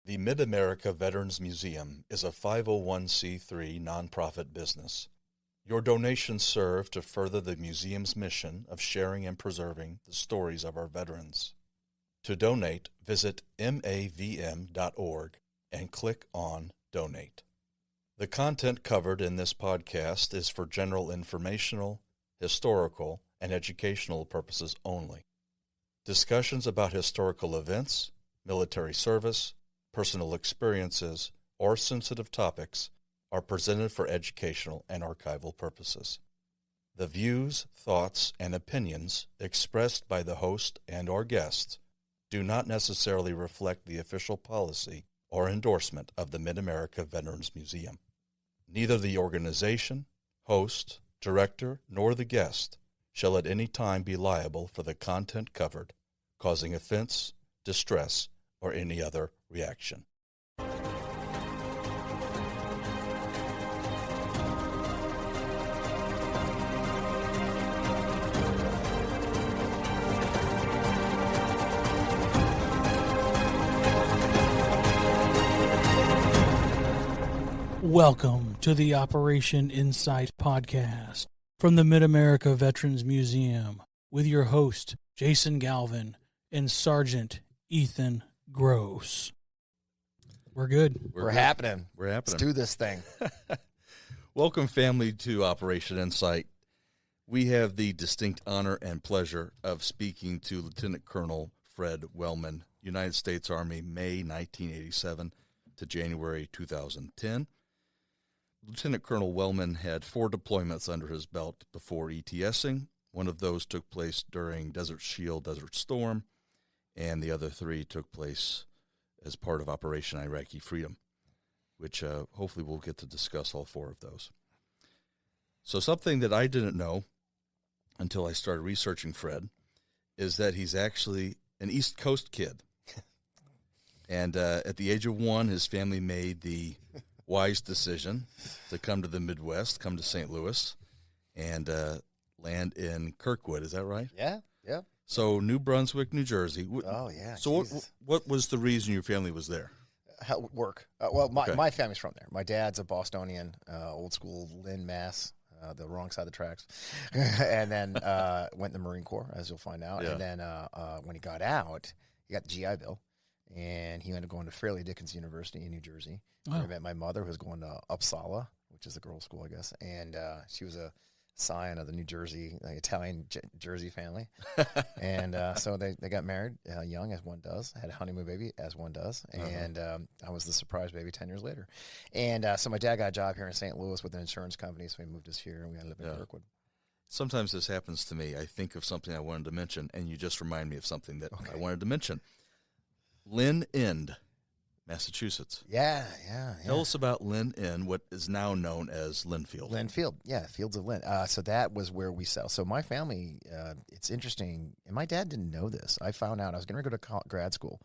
The Mid-America Veterans Museum is a 501c3 nonprofit business. Your donations serve to further the museum's mission of sharing and preserving the stories of our veterans. To donate, visit mavm.org and click on Donate. The content covered in this podcast is for general informational, historical, and educational purposes only. Discussions about historical events, military service, personal experiences, or sensitive topics are presented for educational and archival purposes. The views, thoughts, and opinions expressed by the host and/or guests do not necessarily reflect the official policy or endorsement of the Mid-America Veterans Museum. Neither the organization, host, director, nor the guest shall at any time be liable for the content covered, causing offense, distress, or any other reaction. Welcome to the Operation Insight podcast from the Mid-America Veterans Museum with your host, Jason Galvin and Sergeant Ethan Gross. We're good. We're happening. We're happening. Let's do this thing. Welcome, family, to Operation Insight. We have the distinct honor and pleasure of speaking to Lieutenant Colonel Fred Wellman, United States Army, May 1987 to January 2010. Lieutenant Colonel Wellman had 4 deployments under his belt before ETSing. One of those took place during Desert Shield, Desert Storm, and the other 3 took place as part of Operation Iraqi Freedom, which hopefully we'll get to discuss all 4 of those. So something that I didn't know until I started researching Fred is that he's actually an East Coast kid. And at the age of 1, his family made the wise decision to come to the Midwest, come to St. Louis, and land in Kirkwood. Is that right? Yeah. So New Brunswick, New Jersey. Oh, yeah. So what was the reason your family was there? Work. My family's from there. My dad's a Bostonian, old school Lynn, Mass., the wrong side of the tracks. And then went in the Marine Corps, as you'll find out. Yeah. And then when he got out, he got the GI Bill. And he ended up going to Fairleigh Dickinson University in New Jersey. Wow. I met my mother, who was going to Uppsala, which is a girls' school, I guess. And she was a scion of the New Jersey, Italian Jersey family. And so they got married young, as one does. Had a honeymoon baby, as one does. And I was the surprise baby 10 years later. And so my dad got a job here in St. Louis with an insurance company, so we moved us here, and we ended up in Kirkwood. Sometimes this happens to me. I think of something I wanted to mention, and you just remind me of something that I wanted to mention. Lynn End, Massachusetts. Yeah. Tell us about Lynn End, what is now known as Lynnfield. Lynnfield, yeah, Fields of Lynn. So that was where we settled. So my family, it's interesting, and my dad didn't know this. I found out I was going to go to grad school,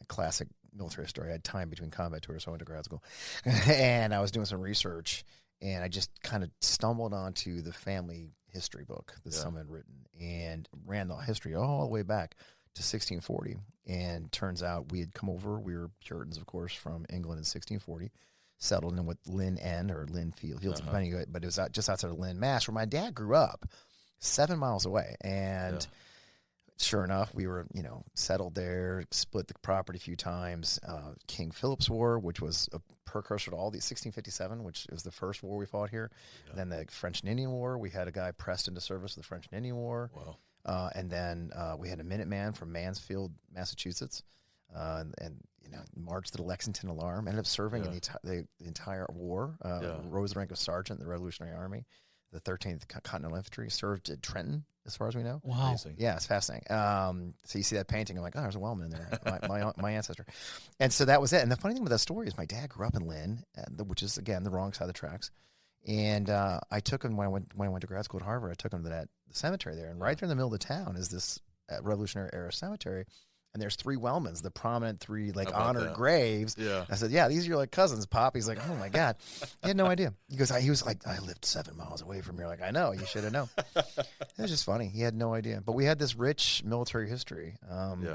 a classic military story. I had time between combat tours, so I went to grad school. And I was doing some research, and I just kind of stumbled onto the family history book that someone had written and ran the history all the way back to 1640. And turns out we had come over. We were Puritans, of course, from England in 1640, settled in with Lynn End or Lynnfield, but it was just outside of Lynn, Mass., where my dad grew up, 7 miles away. And sure enough, we were, settled there, split the property a few times. King Philip's War, which was a precursor to all these, 1657, which was the first war we fought here. Yeah. Then the French and Indian War. We had a guy pressed into service with the French and Indian War. Wow. And then we had a Minuteman from Mansfield, Massachusetts, and marched to the Lexington Alarm. Ended up serving in the entire war. Rose the rank of sergeant in the Revolutionary Army. The 13th Continental Infantry served at Trenton, as far as we know. Wow. Amazing. Yeah, it's fascinating. So you see that painting, I'm like, oh, there's a Wellman in there, my ancestor. And so that was it. And the funny thing with that story is my dad grew up in Lynn, which is, again, the wrong side of the tracks. And I took him when I went to grad school at Harvard. I took him to the cemetery there, and right there in the middle of the town is this Revolutionary era cemetery, and there's 3 Wellmans, the prominent 3 honored graves. Yeah, I said, yeah, these are your cousins, Pop. He's like, oh my God, he had no idea. He goes, he was like, I lived 7 miles away from here. Like, I know, you should have known. It was just funny. He had no idea, but we had this rich military history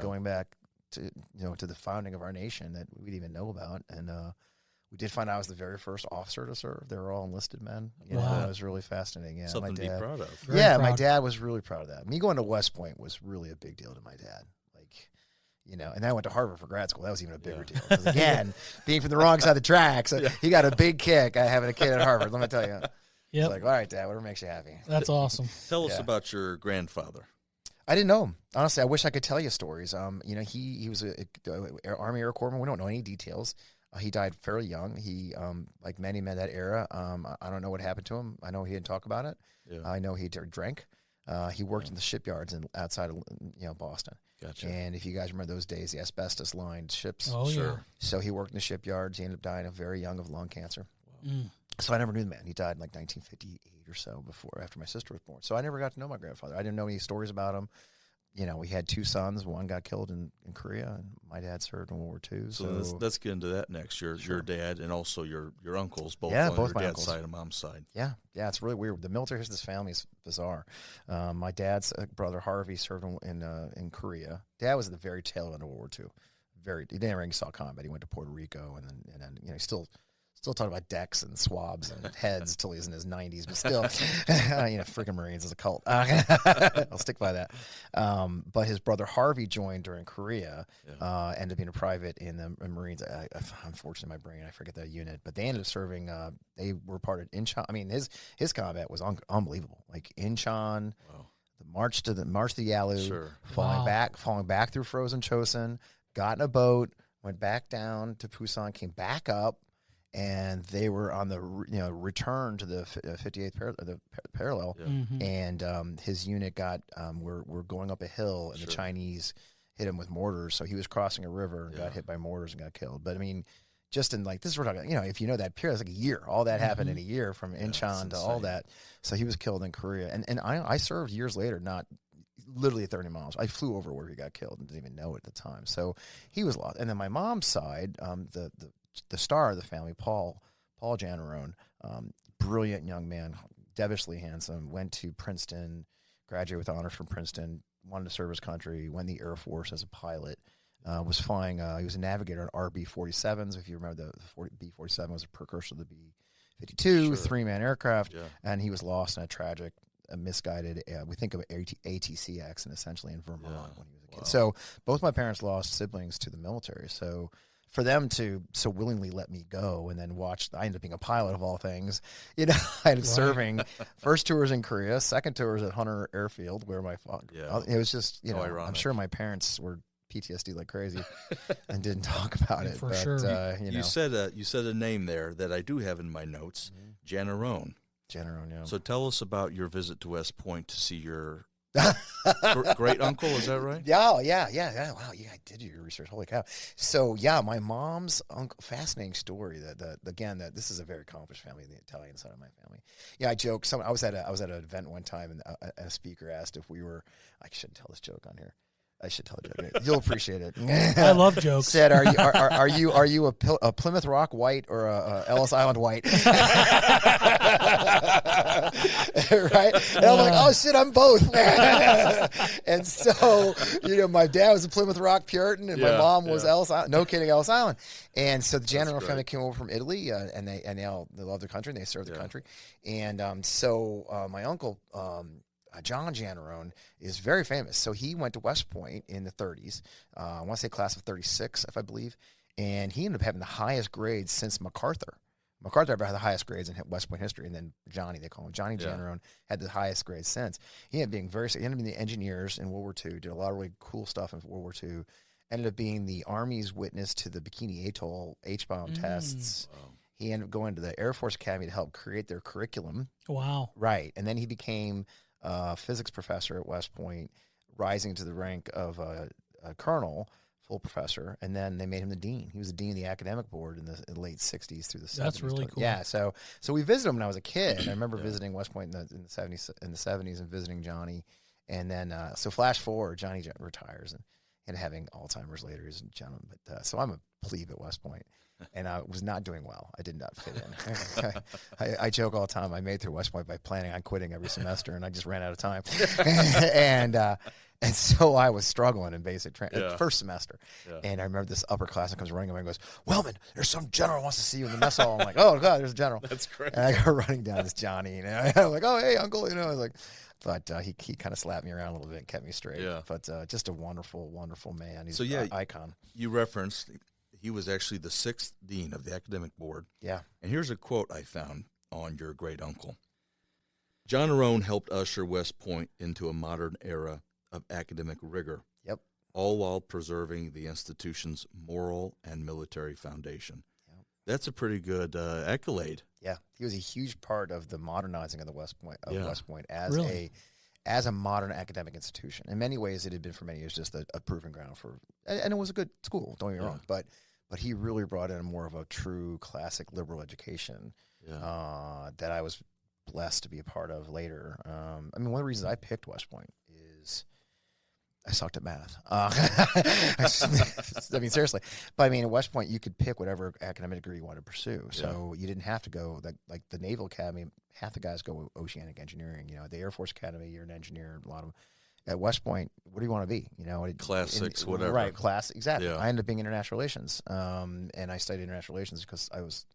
going back to the founding of our nation that we didn't even know about. And we did find out I was the very first officer to serve. They were all enlisted men. Wow. It was really fascinating. Yeah, Something my dad, to be proud of. Very yeah, proud. my dad was really proud of that. Me going to West Point was really a big deal to my dad. Like, and then I went to Harvard for grad school. That was even a bigger deal. 'Cause again, being from the wrong side of the tracks, he got a big kick at having a kid at Harvard. Let me tell you. Yep. It's like, all right, Dad, whatever makes you happy. That's awesome. Tell us about your grandfather. I didn't know him. Honestly, I wish I could tell you stories. He was a Army Air Corpsman. We don't know any details. He died fairly young. He, like many men that era, I don't know what happened to him. I know he didn't talk about it. Yeah. I know he drank. He worked in the shipyards outside of Boston. Gotcha. And if you guys remember those days, the asbestos-lined ships. Oh, Sure. yeah. So he worked in the shipyards. He ended up dying very young of lung cancer. Mm. So I never knew the man. He died in like 1958 or so after my sister was born. So I never got to know my grandfather. I didn't know any stories about him. We had two sons. One got killed in Korea, and my dad served in World War II. So let's get into that next. Your dad and also your uncles, both Yeah, on both your my dad's uncles. side and mom's side. Yeah, it's really weird. The military history of this family is bizarre. My dad's brother Harvey served in Korea. Dad was at the very tail end of World War II. He never even saw combat. He went to Puerto Rico, and then he still talking about decks and swabs and heads till he's in his 90s, but still, freaking Marines is a cult. I'll stick by that. But his brother Harvey joined during Korea, ended up being a private in the Marines. Unfortunately, my brain, I forget that unit, but they ended up serving. They were part of Incheon. I mean, his combat was unbelievable. Like Incheon, the march to the Yalu, falling back through frozen Chosin, got in a boat, went back down to Pusan, came back up. And they were on the return to the 58th parallel, Mm-hmm. and his unit got were going up a hill, and the Chinese hit him with mortars. So he was crossing a river and got hit by mortars and got killed. But I mean, just in like this, we're talking. If you know that period, it's like a year. All that happened in a year, from Incheon to all that. So he was killed in Korea, and I served years later, not literally at 30 miles. I flew over where he got killed and didn't even know it at the time. So he was lost. And then my mom's side, the star of the family, Paul Janarone, brilliant young man, devilishly handsome, went to Princeton, graduated with honors from Princeton, wanted to serve his country, went in the Air Force as a pilot, was flying, he was a navigator on RB-47s. If you remember, the B-47 was a precursor to the B-52, three-man aircraft, and he was lost in a tragic, misguided, we think of ATC accident, essentially, in Vermont when he was a kid. So both my parents lost siblings to the military, so for them to so willingly let me go and then watch, I ended up being a pilot of all things. I ended up serving. First tour was in Korea, second tour was at Hunter Airfield, where my father. It was just, I'm sure my parents were PTSD like crazy and didn't talk about it. For sure. You said a name there that I do have in my notes, Janarone. Janarone, yeah. So tell us about your visit to West Point to see your great uncle. Is that right? Yeah. Wow, yeah, I did your research. Holy cow! So my mom's uncle. Fascinating story. That this is a very accomplished family, the Italian side of my family. Yeah, I joke. I was at an event one time, and a speaker asked if we were. I shouldn't tell this joke on here. I should tell a joke. You'll appreciate it. I love jokes. Said, are you a Plymouth Rock white or a Ellis Island white? Right? And I'm like, oh shit, I'm both. And so, my dad was a Plymouth Rock Puritan, and my mom was Ellis Island. No kidding, Ellis Island. And so the Janarone family came over from Italy, and they love their country, and they serve the country. And so my uncle. John Janarone is very famous. So he went to West Point in the 30s. I want to say class of 36, if I believe. And he ended up having the highest grades since MacArthur. MacArthur had the highest grades in West Point history. And then Johnny, they call him Johnny Janarone, had the highest grades since. He ended up being the engineers in World War II, did a lot of really cool stuff in World War II. Ended up being the Army's witness to the Bikini Atoll H-bomb tests. Wow. He ended up going to the Air Force Academy to help create their curriculum. Wow. Right. And then he became physics professor at West Point, rising to the rank of a colonel, full professor, and then they made him the dean. He was the dean of the academic board in the late 60s through the 70s. That's really cool. Yeah, so we visited him when I was a kid. I remember visiting West Point in the 70s and visiting Johnny. And then, so flash forward, Johnny retires and having Alzheimer's later. He's a gentleman. But, so I'm a plebe at West Point. And I was not doing well. I did not fit in. I joke all the time. I made it through West Point by planning on quitting every semester, and I just ran out of time. And so I was struggling in basic training, Yeah. first semester. Yeah. And I remember this upperclassman comes running over and goes, "Wellman, there's some general wants to see you in the mess hall." I'm like, "Oh, God, there's a general." That's great. And I go running down this Johnny. I'm like, "Oh, hey, uncle." I was like, but he kind of slapped me around a little bit and kept me straight. Yeah. But just a wonderful, wonderful man. He's So, yeah, an icon. You referenced he was actually the 6th dean of the academic board. Yeah. And here's a quote I found on your great uncle. John Arone helped usher West Point into a modern era of academic rigor. Yep. All while preserving the institution's moral and military foundation. Yep. That's a pretty good accolade. Yeah. He was a huge part of the modernizing of the West Point as Really? as a modern academic institution. In many ways, it had been for many years just a proving ground for, and it was a good school. Don't get me wrong, but he really brought in more of a true classic liberal education that I was blessed to be a part of later. I mean, one of the reasons I picked West Point is I sucked at math. I mean, seriously. But I mean, at West Point, you could pick whatever academic degree you wanted to pursue. So you didn't have to go, like the Naval Academy, half the guys go oceanic engineering. At the Air Force Academy, you're an engineer. A lot of them. At West Point, what do you want to be? Class 6, whatever. Right, class, exactly. Yeah. I ended up being international relations, and I studied international relations because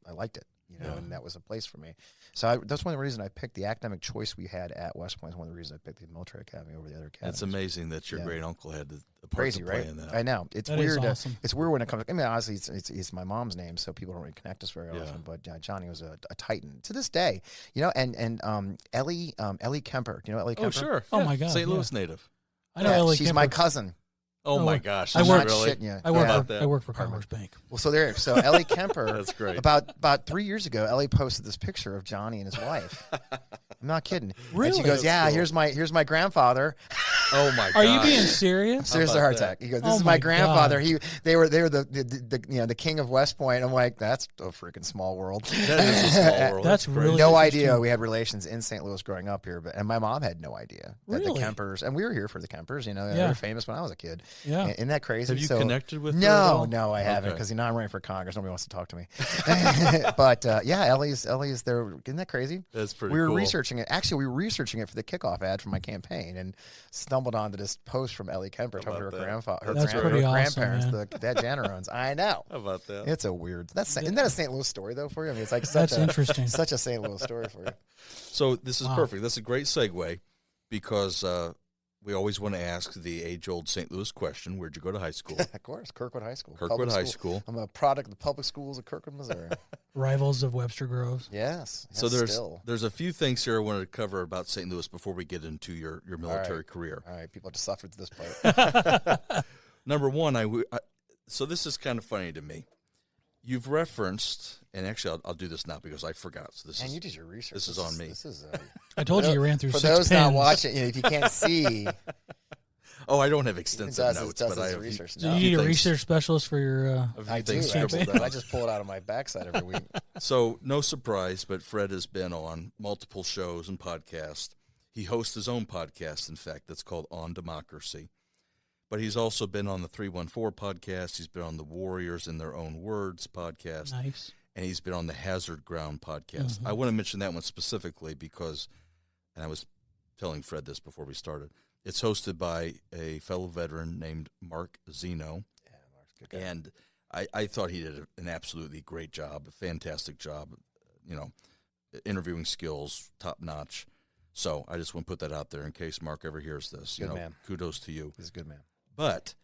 I liked it, and that was a place for me. So that's one of the reasons I picked the academic choice we had at West Point. Is one of the reasons I picked the military academy over the other academies. That's amazing that your great uncle had a part Crazy, to play right? in that. I know it's That weird. is awesome. It's weird when it comes. I mean, honestly, it's my mom's name, so people don't really connect us very often. But Johnny was a titan to this day. And Ellie Kemper. Do you know Ellie Kemper? Oh, sure. Oh, Yeah. my God, St. yeah. Louis native. I know Ellie she's Kemper. my cousin. Oh, Oh, my gosh. I is work- it really? Shitting you. I work about for that? I work for Commerce Bank. Well, so Ellie Kemper. That's great. About 3 years ago, Ellie posted this picture of Johnny and his wife. I'm not kidding. Really? And she goes, That's "Yeah, cool. here's my grandfather." Oh, my gosh. Are you being serious? Seriously, about heart that? attack. He goes, "This Oh is my my grandfather." God. They were the king of West Point. I'm like, that's a freaking small world. That is a small world. That's great. really No interesting. idea we had relations in St. Louis growing up here, and my mom had no idea that the Really? Kempers, and we were here for the Kempers. They Yeah. were famous when I was a kid. Yeah. Isn't that crazy? Have you So- connected with her at all? No, I haven't, Okay. because I'm running for Congress. Nobody wants to talk to me. But Ellie's there. Isn't that crazy? That's pretty We were cool. researching it. Actually, we were researching it for the kickoff ad for my campaign, and stumbled onto this post from Ellie Kemper talking to her about that? grandfather, her, That's her pretty awesome, grandparents, man. that Janarones. I know. How about that? It's a weird. Isn't that a St. Louis story though for you? I mean, it's like That's interesting. such a St. Louis story for you. So this is Wow. perfect. That's a great segue because we always want to ask the age-old St.Louis question, where'd you go to high school? Of course, Kirkwood High School. Kirkwood Public High School. I'm a product of the public schools of Kirkwood, Missouri. Rivals of Webster Groves. Yes. So yes, still. there's a few things here I wanted to cover about St. Louis before we get into your military career. All right, people have to suffer to this part. Number one, so this is kind of funny to me. You've referenced, and actually I'll do this now because I forgot. So And you did your research. this is on me. This is I told you ran through for 6 those pins. not watching. If you can't see, Oh, I don't have extensive does notes, his but I have research. Do No. you need a things- research specialist for your? a few I do. things Actually, scribbled but I down. just pull it out of my backside every week. So no surprise, but Fred has been on multiple shows and podcasts. He hosts his own podcast, in fact, that's called On Democracy. But he's also been on the 314 podcast. He's been on the Warriors in Their Own Words podcast. Nice. And he's been on the Hazard Ground podcast. I want to mention that one specifically because, and I was telling Fred this before we started, it's hosted by a fellow veteran named Mark Zeno. Yeah, Mark's a good guy. And I thought he did an absolutely great job, a fantastic job, interviewing skills, top notch. So I just want to put that out there in case Mark ever hears this. Good man. Kudos to you. He's a good man. But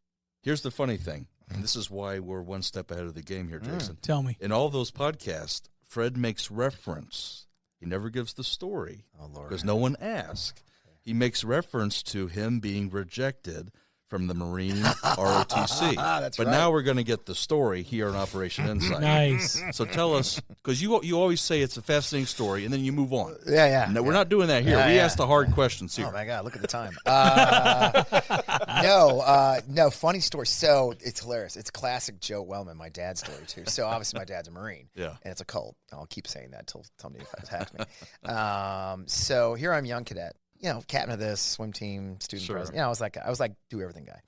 here's the funny thing, and this is why we're one step ahead of the game here, Jason. Tell me. In all those podcasts, Fred makes reference. He never gives the story Oh Lord. because no one asked. He makes reference to him being rejected from the Marine ROTC. That's but right. now we're going to get the story here on Operation Insight. Nice. So tell us, because you always say it's a fascinating story, and then you move on. Yeah. No, we're not doing that here. Yeah, We yeah. ask the hard questions here. Oh my God! Look at the time. No. Funny story. So it's hilarious. It's classic Joe Wellman, my dad's story too. So obviously my dad's a Marine. Yeah. And it's a cult. I'll keep saying that till somebody attacks me. So here I'm, young cadet. Captain of this swim team, student Sure. president. I was like do everything guy.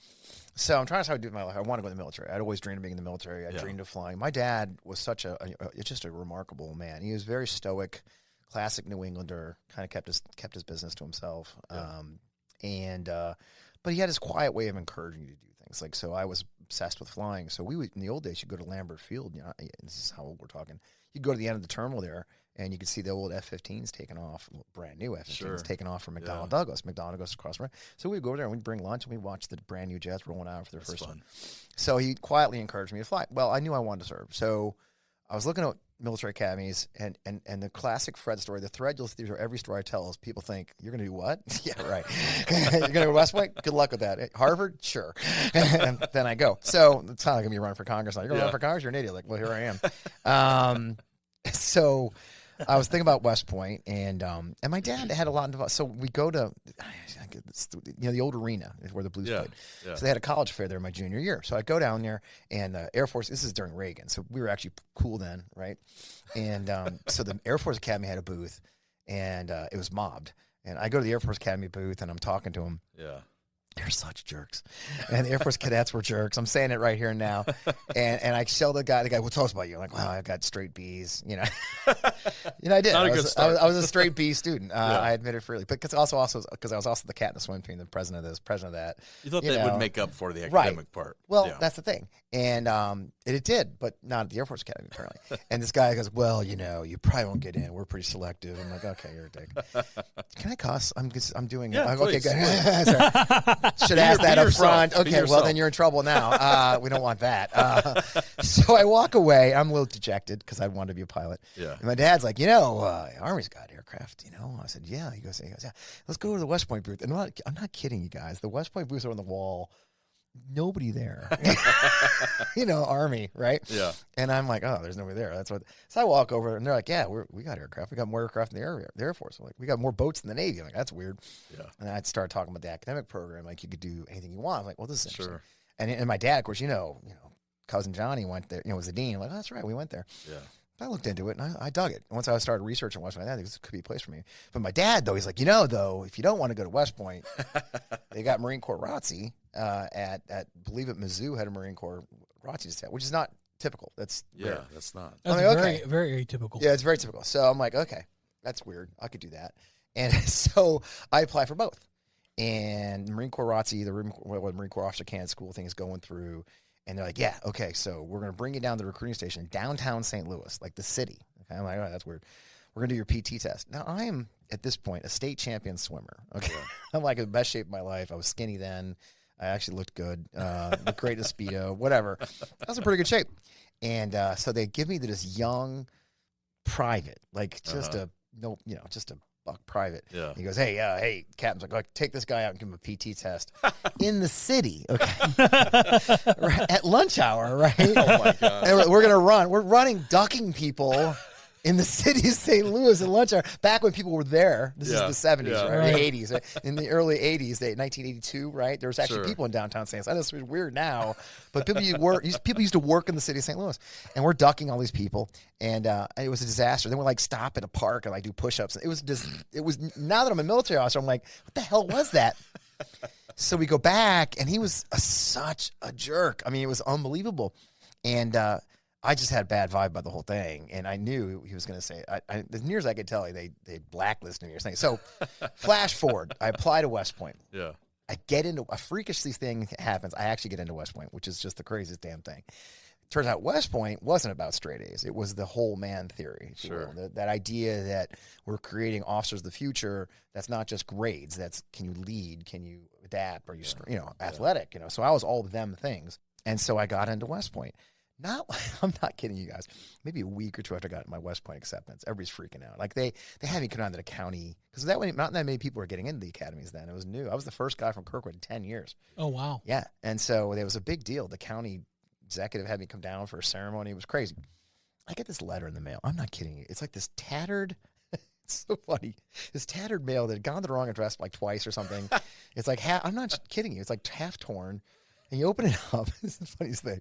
So I'm trying to do my life. I want to go in the military. I'd always dreamed of being in the military. I dreamed of flying. My dad was such just a remarkable man. He was very stoic, classic New Englander. Kind of kept his business to himself. But he had his quiet way of encouraging you to do things. Like, so I was obsessed with flying. So we would, in the old days, you'd go to Lambert Field. You know, this is how old we're talking. You'd go to the end of the terminal there, and you could see the old F-15s taking off, brand new F-15s taking off from McDonnell Douglas. McDonnell Douglas across the road. So we'd go over there and we'd bring lunch and we'd watch the brand new jets rolling out for their first one. So he quietly encouraged me to fly. Well, I knew I wanted to serve. So I was looking at military academies and the classic Fred story, the thread you'll see through every story I tell is people think, you're going to do what? Yeah, right. You're going to go to West Point? Good luck with that. Harvard? Sure. And then I go. So it's not like I'm going to be running for Congress. Like, you're going to run for Congress? You're an idiot. Like, well, here I am. So I was thinking about West Point, and my dad had a lot of. So we go to, the old arena is where the Blues played. Yeah. So they had a college fair there my junior year. So I go down there, and the Air Force. This is during Reagan, so we were actually cool then, right? And so the Air Force Academy had a booth, and it was mobbed. And I go to the Air Force Academy booth, and I'm talking to them. Yeah. They're such jerks. And the Air Force cadets were jerks. I'm saying it right here and now. And I show the guy, well, tell us about you. I'm like, wow, I got straight B's. I did. I was a straight B student. I admit it freely. But because I was also the cat in the swim team, the president of this, president of that. You thought that would make up for the academic part. Well, that's the thing. And it did, but not at the Air Force Academy, apparently. And this guy goes, well, you probably won't get in. We're pretty selective. I'm like, okay, you're a dick. Can I cuss? I'm doing it. Okay, good. Should ask that up front. Okay, well, then you're in trouble now. We don't want that. So I walk away. I'm a little dejected because I wanted to be a pilot. Yeah. And my dad's like, Army's got aircraft, I said, yeah. He goes, yeah. Let's go to the West Point booth. And I'm not kidding you guys. The West Point booths are on the wall. Nobody there. Army, right? Yeah. And I'm like, oh, there's nobody there. So I walk over, and they're like, yeah, we got aircraft. We got more aircraft than the Air Force. I'm like, we got more boats than the Navy. I'm like, that's weird. Yeah. And I'd start talking about the academic program, like you could do anything you want. I'm like, well, this is interesting. Sure. And my dad, of course, cousin Johnny went there. Was the dean. I'm like, oh, that's right, we went there. Yeah. I looked into it, and I dug it. Once I started researching West Point, I think this could be a place for me. But my dad, though, he's like, though, if you don't want to go to West Point, they got Marine Corps ROTC at believe it, Mizzou had a Marine Corps ROTC test, which is not typical. That's rare. That's not. That's very, very atypical. Yeah, it's very typical. So I'm like, okay, that's weird. I could do that. And so I applied for both. And Marine Corps ROTC, the Marine Corps Officer Candidate School thing is going through. And they're like, yeah, okay, so we're going to bring you down to the recruiting station, downtown St. Louis, like the city. Okay, I'm like, oh, that's weird. We're going to do your PT test. Now, I am, at this point, a state champion swimmer. Okay, I'm like in the best shape of my life. I was skinny then. I actually looked good. Looked great in a Speedo, whatever. I was in pretty good shape. And so they give me this young private, like just just a buck private. Yeah. He goes, hey, Captain's like, take this guy out and give him a PT test in the city, okay? At lunch hour, right? Oh my God. And we're running, ducking people in the city of St. Louis at lunch hour, back when people were there. This is the 70s, right? The 80s. Right? In the early 80s, 1982, right? There was actually people in downtown St. Louis. I know it's weird now, but people used to work in the city of St. Louis. And we're ducking all these people, and it was a disaster. Then we stop at a park and do push-ups. It was now that I'm a military officer, I'm like, what the hell was that? So we go back, and he was such a jerk. I mean, it was unbelievable. And I just had a bad vibe about the whole thing, and I knew he was going to say, as near as I could tell, they blacklisted me or something. So flash forward, I apply to West Point. Yeah. I get into a freakishly thing happens. I actually get into West Point, which is just the craziest damn thing. Turns out West Point wasn't about straight A's. It was the whole man theory. Sure. That idea that we're creating officers of the future. That's not just grades. That's, can you lead? Can you adapt? Are you, athletic? So I was all of them things. And so I got into West Point. I'm not kidding you guys. Maybe a week or two after I got my West Point acceptance, everybody's freaking out. Like they had me come down to the county, because that way not that many people were getting into the academies then. It was new. I was the first guy from Kirkwood in 10 years. Oh wow. Yeah, and so it was a big deal. The county executive had me come down for a ceremony. It was crazy. I get this letter in the mail. I'm not kidding you. It's like this tattered. It's so funny. This tattered mail that had gone to the wrong address like twice or something. It's like I'm not kidding you. It's like half torn. And you open it up. It's the funniest thing.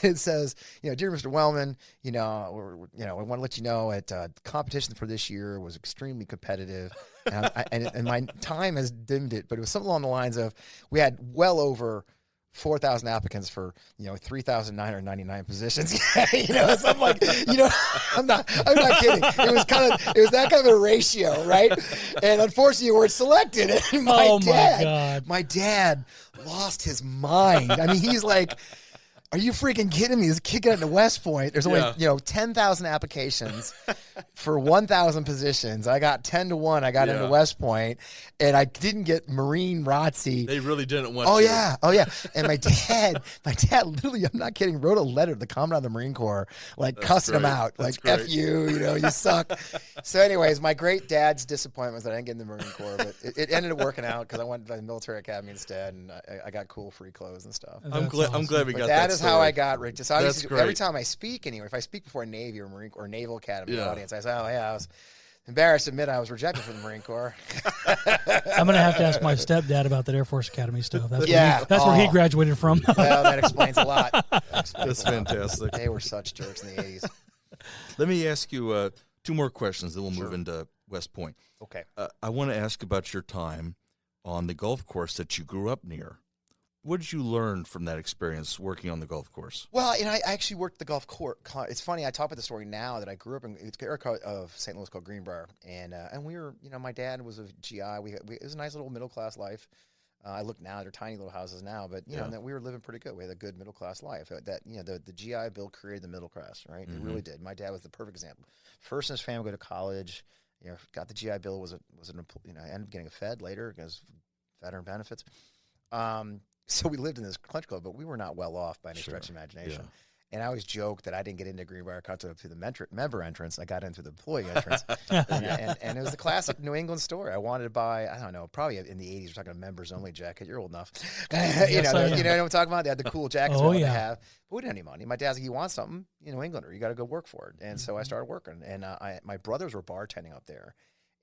It says, dear Mr. Wellman, I want to let you know that competition for this year was extremely competitive, and my time has dimmed it. But it was something along the lines of, we had well over 4,000 applicants for 3,999 positions. So I'm like, I'm not kidding. It was that kind of a ratio, right? And unfortunately, you weren't selected. And my dad lost his mind. I mean, he's like, are you freaking kidding me? This kid got into West Point. There's only 10,000 applications for 1,000 positions. I got 10 to 1. I got into West Point, and I didn't get Marine ROTC. They really didn't want. Oh yeah. And my dad literally, I'm not kidding, wrote a letter to the Commandant of the Marine Corps, cussing him out, F you, you suck. So, anyways, my great dad's disappointment was that I didn't get in the Marine Corps, but it ended up working out because I went to the military academy instead, and I got cool free clothes and stuff. I'm glad we got that. That is how I got rich. So every time I speak anywhere, if I speak before a Navy or Marine or Naval Academy audience, I say, I was embarrassed to admit I was rejected from the Marine Corps. I'm going to have to ask my stepdad about that Air Force Academy stuff. That's where he graduated from. Well, that explains a lot. That's fantastic. They were such jerks in the 80s. Let me ask you 2 more questions, then we'll move into West Point. Okay. I want to ask about your time on the golf course that you grew up near. What did you learn from that experience working on the golf course? Well, I actually worked the golf course. It's funny, I talk about the story now that I grew up in it's an area of St. Louis called Greenbrier. And we were, my dad was a GI. It was a nice little middle-class life. I look now, they're tiny little houses now, but, and that we were living pretty good. We had a good middle-class life. That, the GI Bill created the middle class, right? It really did. My dad was the perfect example. First in his family go to college, got the GI Bill, I ended up getting a Fed later because veteran benefits. So we lived in this country club, but we were not well off by any stretch of imagination. Yeah. And I always joke that I didn't get into Greenbrier. I got through the member entrance. I got in through the employee entrance. and it was the classic New England story. I wanted to buy, I don't know, probably in the 80s, we're talking a members only jacket. You're old enough. You know what I'm talking about? They had the cool jackets we have. But we didn't have any money. My dad's like, you want something? New Englander, you got to go work for it. And so I started working. And my brothers were bartending up there.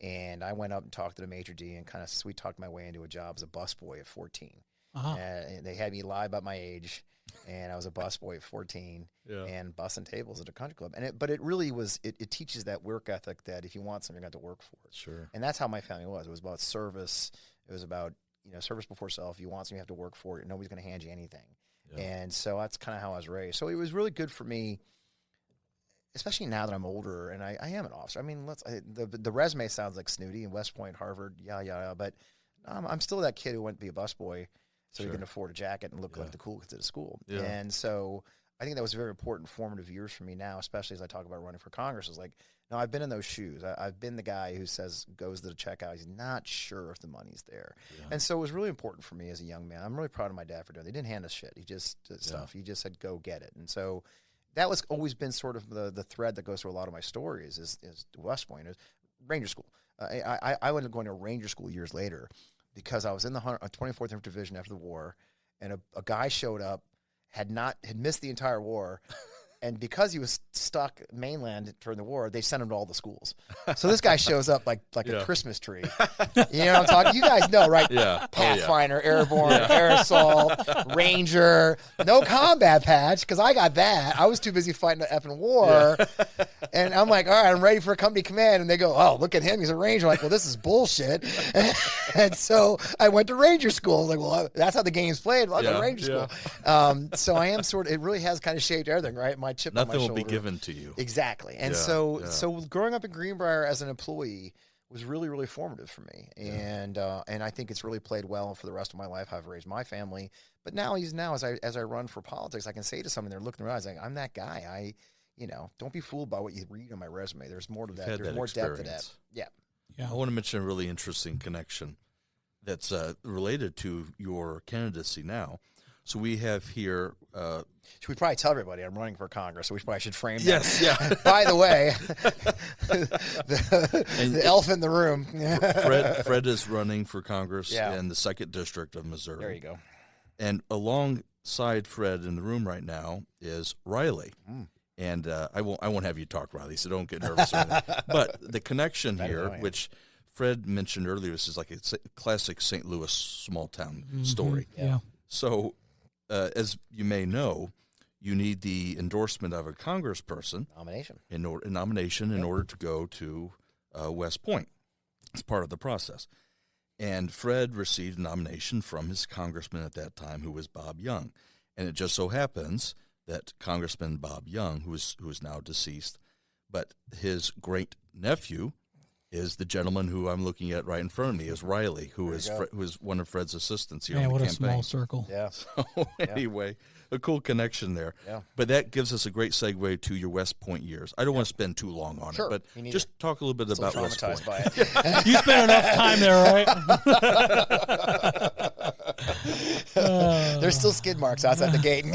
And I went up and talked to the maitre d' and kind of sweet talked my way into a job as a busboy at 14. And they had me lie about my age, and I was a busboy at 14 and bussing tables at a country club. But it really was, it teaches that work ethic that if you want something, you're going to have to work for it. Sure. And that's how my family was. It was about service. It was about, service before self. If you want something, you have to work for it. Nobody's going to hand you anything. Yeah. And so that's kind of how I was raised. So it was really good for me, especially now that I'm older and I am an officer. I mean, the resume sounds like snooty in West Point, Harvard, but I'm still that kid who went to be a busboy. So you can afford a jacket and look like the cool kids at a school. Yeah. And so I think that was very important formative years for me now, especially as I talk about running for Congress. Is like, no, I've been in those shoes. I've been the guy who goes to the checkout. He's not sure if the money's there. Yeah. And so it was really important for me as a young man. I'm really proud of my dad for doing it. They didn't hand us shit. He just did stuff. He just said, go get it. And so that was always been sort of the thread that goes through a lot of my stories is West Point, is Ranger School. I ended up going to Ranger School years later, because I was in the 24th Division after the war, and a guy showed up, had missed the entire war, and because he was stuck mainland during the war, they sent him to all the schools. So this guy shows up like a Christmas tree. You know what I'm talking? You guys know, right? Yeah. Pathfinder, Airborne, Air Assault, Ranger, no combat patch, because I got that. I was too busy fighting the effing war. Yeah. And I'm like, all right, I'm ready for a company command. And they go, oh, look at him. He's a Ranger. I'm like, well, this is bullshit. And so I went to Ranger School. I was like, well, that's how the game's played. I'll go to Ranger School. So I am it really has kind of shaped everything, right? My chip on my shoulder. Nothing will be given to you. Exactly. And so growing up in Greenbrier as an employee was really, really formative for me. And I think it's really played well for the rest of my life, how I've raised my family. But now as I run for politics, I can say to someone, they're looking around, like, I'm that guy. Don't be fooled by what you read on my resume. There's more to that. There's more depth to that. Yeah. I want to mention a really interesting connection that's related to your candidacy now. So we have here. Should we probably tell everybody I'm running for Congress? So we probably should frame that. Yes, yeah. By the way, the elephant in the room. Fred is running for Congress in the 2nd District of Missouri. There you go. And alongside Fred in the room right now is Riley. And I won't have you talk, Riley, so don't get nervous. But the connection here, which Fred mentioned earlier, this is like a classic St. Louis small town story. Yeah. So, as you may know, you need the endorsement of a congressperson in order to go to West Point. It's part of the process. And Fred received a nomination from his congressman at that time, who was Bob Young. And it just so happens that Congressman Bob Young, who is now deceased, but his great nephew is the gentleman who I'm looking at right in front of me, is Riley, who is one of Fred's assistants here. Man, on the what campaign. A small circle. Yeah. So anyway, a cool connection there. Yeah. But that gives us a great segue to your West Point years. I don't want to spend too long on it, but just talk a little bit about West Point. By it. You spent enough time there, right? There's still skid marks outside the gate.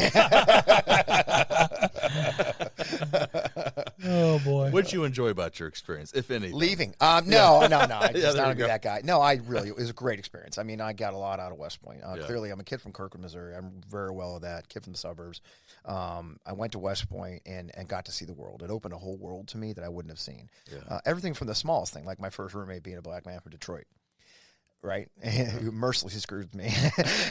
Oh boy. What did you enjoy about your experience, if anything? Leaving. No. I just not there to you be go. that guy. No, it was a great experience. I mean, I got a lot out of West Point. Clearly, I'm a kid from Kirkland, Missouri. I'm very well of that, kid from the suburbs. I went to West Point and got to see the world. It opened a whole world to me that I wouldn't have seen. Yeah. Everything from the smallest thing, like my first roommate being a black man from Detroit. Right, who mercilessly screwed me,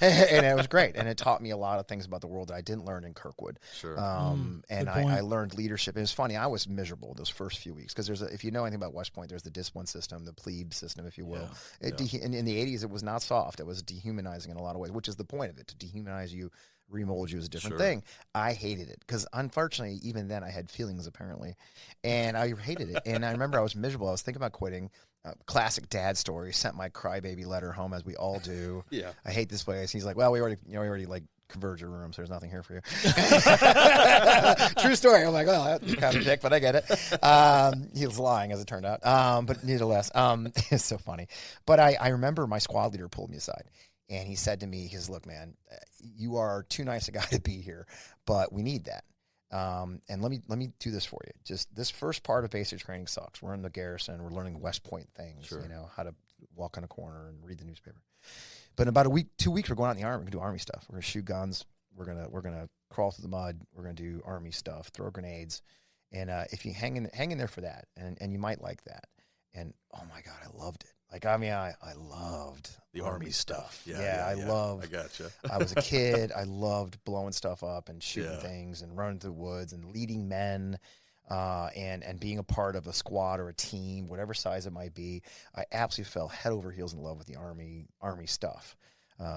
and it was great, and it taught me a lot of things about the world that I didn't learn in Kirkwood. Sure. And I learned leadership. It was funny. I was miserable those first few weeks because if you know anything about West Point, there's the discipline system, the plebe system, if you will. In the 80s, it was not soft. It was dehumanizing in a lot of ways, which is the point of it, to dehumanize you, remold you as a different thing. I hated it because, unfortunately, even then I had feelings apparently, and I hated it. And I remember I was miserable. I was thinking about quitting. Classic dad story. Sent my crybaby letter home, as we all do. Yeah. I hate this place. He's like, well, we already like converged your room, so there's nothing here for you. True story. I'm like, well, that's kind of a dick, but I get it. He was lying, as it turned out. But nevertheless, it's so funny. But I remember my squad leader pulled me aside, and he said to me, he says, look, man, you are too nice a guy to be here, but we need that. And let me do this for you. Just this first part of basic training sucks. We're in the garrison. We're learning West Point things, how to walk on a corner and read the newspaper. But in about a week, 2 weeks, we're going out in the Army. We're going to do Army stuff. We're going to shoot guns. We're gonna crawl through the mud. We're going to do Army stuff, throw grenades. And if you hang in there for that, and you might like that. And oh my God, I loved it. Like, I mean, I loved the Army stuff. I loved. I gotcha. I was a kid. I loved blowing stuff up and shooting things and running through the woods and leading men, and being a part of a squad or a team, whatever size it might be. I absolutely fell head over heels in love with the Army stuff.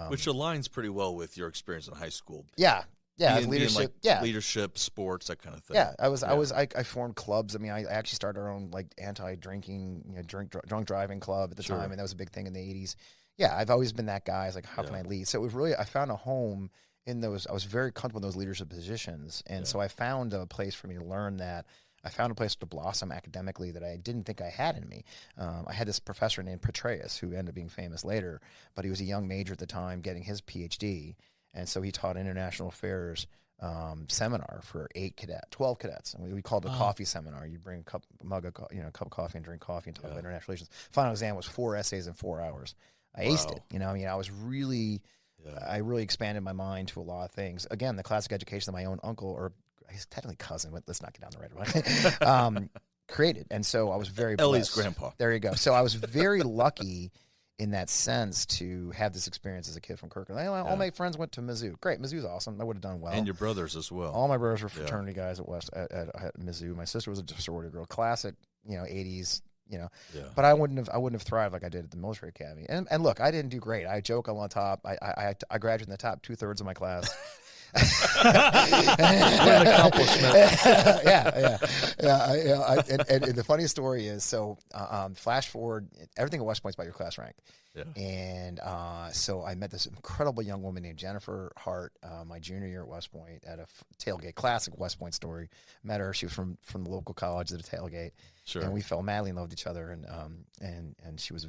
Which aligns pretty well with your experience in high school. Yeah. Yeah, being leadership. Like leadership, sports, that kind of thing. Yeah, I formed clubs. I mean, I actually started our own like anti-drinking, drunk driving club at the time, and that was a big thing in the 80s. Yeah, I've always been that guy. I was like, how can I lead? So it was really, I found a home in those. I was very comfortable in those leadership positions, and so I found a place for me to learn that. I found a place to blossom academically that I didn't think I had in me. I had this professor named Petraeus who ended up being famous later, but he was a young major at the time getting his PhD. And so he taught international affairs seminar for 12 cadets. And we called it a coffee seminar. You'd bring a cup of coffee and drink coffee and talk about international relations. Final exam was 4 essays in 4 hours. I aced it. I mean, I was really, I really expanded my mind to a lot of things. Again, the classic education that my own uncle, or I guess technically cousin, but let's not get down the right road, created. And so I was very blessed. Ellie's grandpa. There you go. So I was very lucky in that sense to have this experience as a kid from Kirkland. All my friends went to Mizzou. Great, Mizzou's awesome. I would have done well. And your brothers as well. All my brothers were fraternity guys at Mizzou. My sister was a sorority girl. Classic, 80s. But I wouldn't have thrived like I did at the military academy. And look, I didn't do great. I joke on top. I graduated in the top 2/3 of my class. What an accomplishment. And the funny story is, so flash forward, everything at West Point's by your class rank. Yeah. And so I met this incredible young woman named Jennifer Hart my junior year at West Point at a tailgate. Classic West Point story. Met her. She was from the local college at a tailgate. Sure. And we fell madly in love with each other. And she was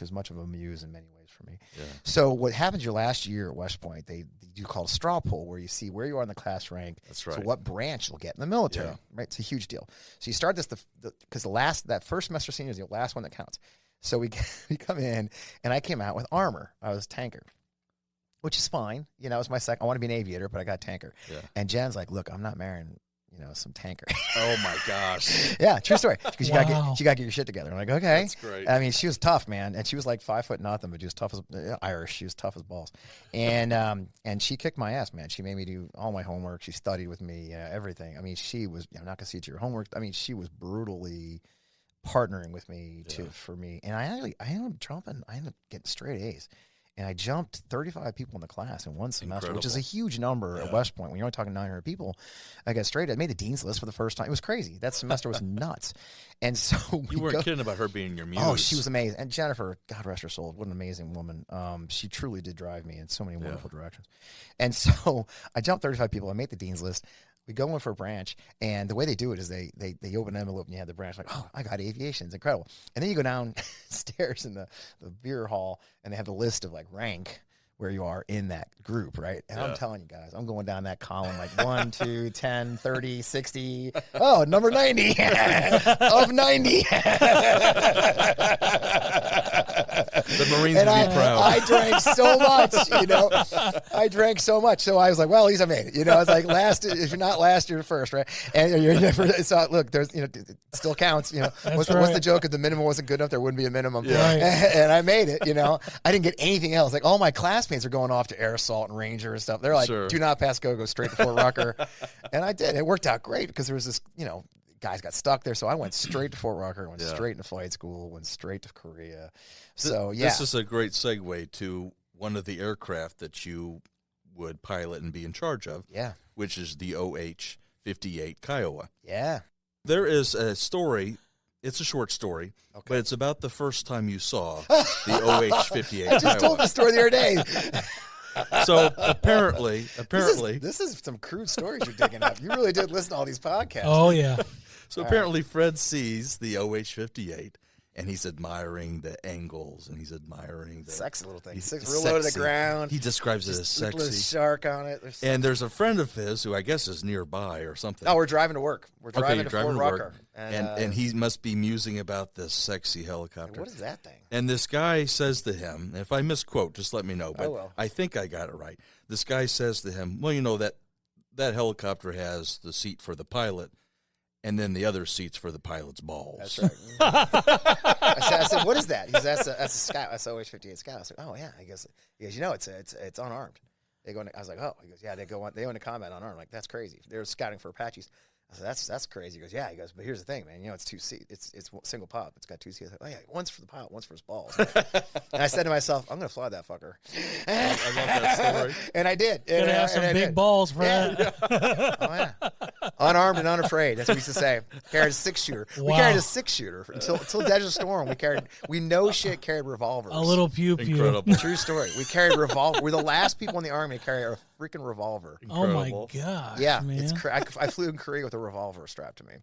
much of a muse in many ways for me. Yeah. So what happens your last year at West Point, they do call a straw poll, where you see where you are in the class rank. That's right. So what branch you'll get in the military. Yeah. Right. It's a huge deal. So you start this because that first semester senior is the last one that counts. So we come in, and I came out with armor. I was tanker, which is fine. It was my second. I want to be an aviator, but I got tanker. Yeah. And Jen's like, "Look, I'm not marrying, some tanker." Oh my gosh. Yeah, true story. Because you gotta get your shit together. I'm like, okay. That's great. I mean, she was tough, man, and she was like 5 foot nothing, but she was tough as Irish. She was tough as balls, and she kicked my ass, man. She made me do all my homework. She studied with me, everything. I mean, she was. I'm not gonna see it to your homework. I mean, she was brutally partnering with me for me. And I ended up jumping. I ended up getting straight A's. And I jumped 35 people in the class in one semester, which is a huge number at West Point. When you're only talking 900 people, I got straight. I made the dean's list for the first time. It was crazy. That semester was nuts. And so you weren't kidding about her being your muse. Oh, she was amazing. And Jennifer, God rest her soul, what an amazing woman. She truly did drive me in so many wonderful directions. And so I jumped 35 people. I made the dean's list. We go in for a branch, and the way they do it is they open an envelope, and you have the branch like, oh, I got aviation. It's incredible. And then you go downstairs in the beer hall, and they have the list of, like, rank where you are in that group, right? And I'm telling you guys, I'm going down that column like 1, 2, 10, 30, 60. Oh, number 90 of 90. The Marines would be proud. I drank so much, I drank so much. So I was like, well, at least I made it. I was like, last, if you're not last, you're first, right? And you're never, so look, there's, it still counts, what's the joke? If the minimum wasn't good enough, there wouldn't be a minimum. Yeah. And I made it, I didn't get anything else. Like all my classmates are going off to Air Assault and Ranger and stuff. They're like, do not pass go straight to Fort Rucker. And I did. It worked out great because there was this, guys got stuck there. So I went straight to Fort Rucker, went straight into flight school, went straight to Korea. So, This is a great segue to one of the aircraft that you would pilot and be in charge of, which is the OH-58 Kiowa. Yeah. There is a story. It's a short story, but it's about the first time you saw the OH-58 I just told the story the other day. So apparently, this is some crude stories you're digging up. You really did listen to all these podcasts. Oh yeah. So apparently, Fred sees the OH-58. And he's admiring the angles, and he's admiring the sexy little thing. He's real low to the ground. He describes it as sexy. Little shark on it. And there's a friend of his who I guess is nearby or something. Oh, we're driving to work. We're driving to Fort Rucker. And he must be musing about this sexy helicopter. What is that thing? And this guy says to him, and if I misquote, just let me know. But will. I think I got it right. This guy says to him, well, that helicopter has the seat for the pilot, and then the other seat's for the pilot's balls. That's right. I said, what is that? He says, that's a Scout. That's OH-58 Scout. I said, oh yeah. He goes, it's unarmed. They go. I was like, oh. He goes, yeah. They go into combat unarmed. I'm like, that's crazy. They're scouting for Apaches. I said, that's crazy. He goes, yeah. He goes, but here's the thing, man. It's 2 seats. It's single pop. It's got 2 seats. Oh yeah, one's for the pilot, one's for his balls. And I said to myself, I'm gonna fly that fucker. I love that story. And I did. Gonna have some big balls for that. Oh yeah. Unarmed and unafraid. That's what we used to say. Carried a 6-shooter. Wow. We carried a 6-shooter until Desert Storm. We carried revolvers. A little pew pew. Incredible. True story. We carried revolver. We're the last people in the Army to carry a freaking revolver. Incredible. Oh my gosh. Yeah, man. I flew in Korea with a revolver strapped to me.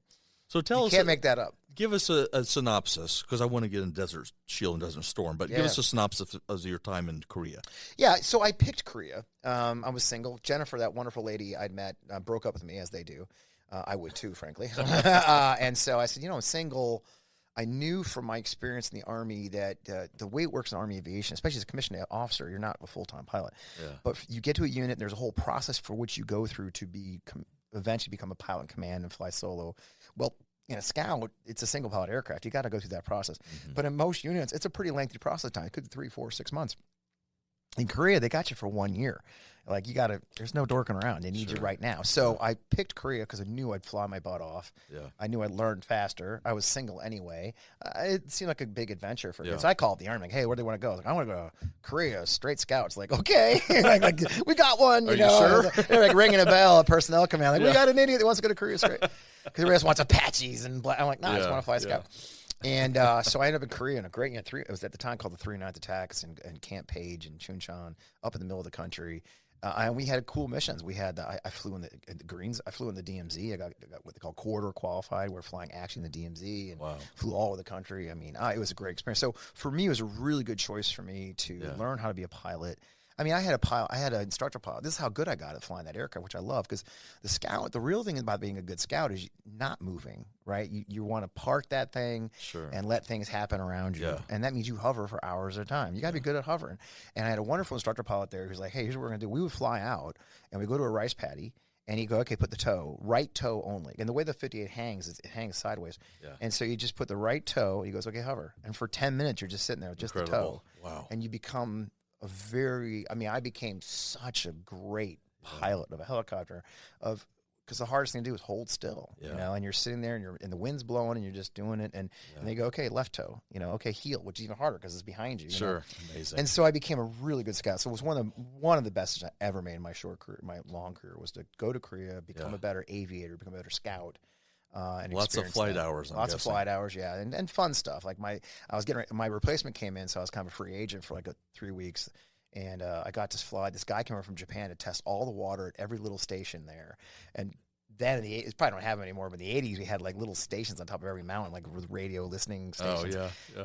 So tell us. You can't make that up. Give us a synopsis, because I want to get in Desert Shield and Desert Storm, but give us a synopsis of your time in Korea. Yeah, so I picked Korea. I was single. Jennifer, that wonderful lady I'd met, broke up with me, as they do. I would too, frankly. And so I said, I'm single. I knew from my experience in the Army that the way it works in Army aviation, especially as a commissioned officer, you're not a full-time pilot. Yeah. But you get to a unit, and there's a whole process for which you go through to eventually become a pilot in command and fly solo. Well, in a Scout, it's a single pilot aircraft. You got to go through that process. Mm-hmm. But in most units, it's a pretty lengthy process time. It could be 3, 4, 6 months. In Korea, they got you for 1 year. Like, there's no dorking around. They need you right now. So I picked Korea because I knew I'd fly my butt off. Yeah. I knew I'd learn faster. I was single anyway. It seemed like a big adventure for me. So I called the Army, like, hey, where do they want to go? I was like, I want to go to Korea, straight Scouts. Like, okay. like, we got one. Are you sure? They're like ringing a bell at personnel command. Like, we got an idiot that wants to go to Korea straight. Because everybody else wants Apaches and black. I'm like, I just want to fly Scout. And so I ended up in Korea in a great, it was at the time called the 39th Attacks in Camp Page in Chuncheon, up in the middle of the country. And we had cool missions. We had I flew in the Greens. I flew in the DMZ. I got what they call corridor qualified. We're flying actually in the DMZ and flew all over the country. I mean, it was a great experience. So for me, it was a really good choice for me to learn how to be a pilot. I mean, I had an instructor pilot. This is how good I got at flying that aircraft, which I love, because the real thing about being a good Scout is not moving, right? You want to park that thing and let things happen around you. Yeah. And that means you hover for hours at a time. You got to be good at hovering. And I had a wonderful instructor pilot there who's like, hey, here's what we're going to do. We would fly out, and we go to a rice paddy, and he'd go, okay, put the toe, right toe only. And the way the 58 hangs is it hangs sideways. Yeah. And so you just put the right toe, he goes, okay, hover. And for 10 minutes, you're just sitting there with just the toe. Wow. And you become I became such a great pilot of a helicopter, of because the hardest thing to do is hold still, you know, and you're sitting there and the wind's blowing and you're just doing it. And they go, okay, left toe, you know, okay, heel, which is even harder because it's behind you. You know? Amazing. And so I became a really good scout. So it was one of the best I ever made in my short career, my long career, was to go to Korea, become a better aviator, become a better scout. And lots of flight hours. Lots of flight hours, yeah, and fun stuff. Like my replacement came in, so I was kind of a free agent for like 3 weeks, and I got to fly. This guy came over from Japan to test all the water at every little station there, and then in the 80s, probably don't have them anymore, but in the 80s we had like little stations on top of every mountain, like with radio listening stations.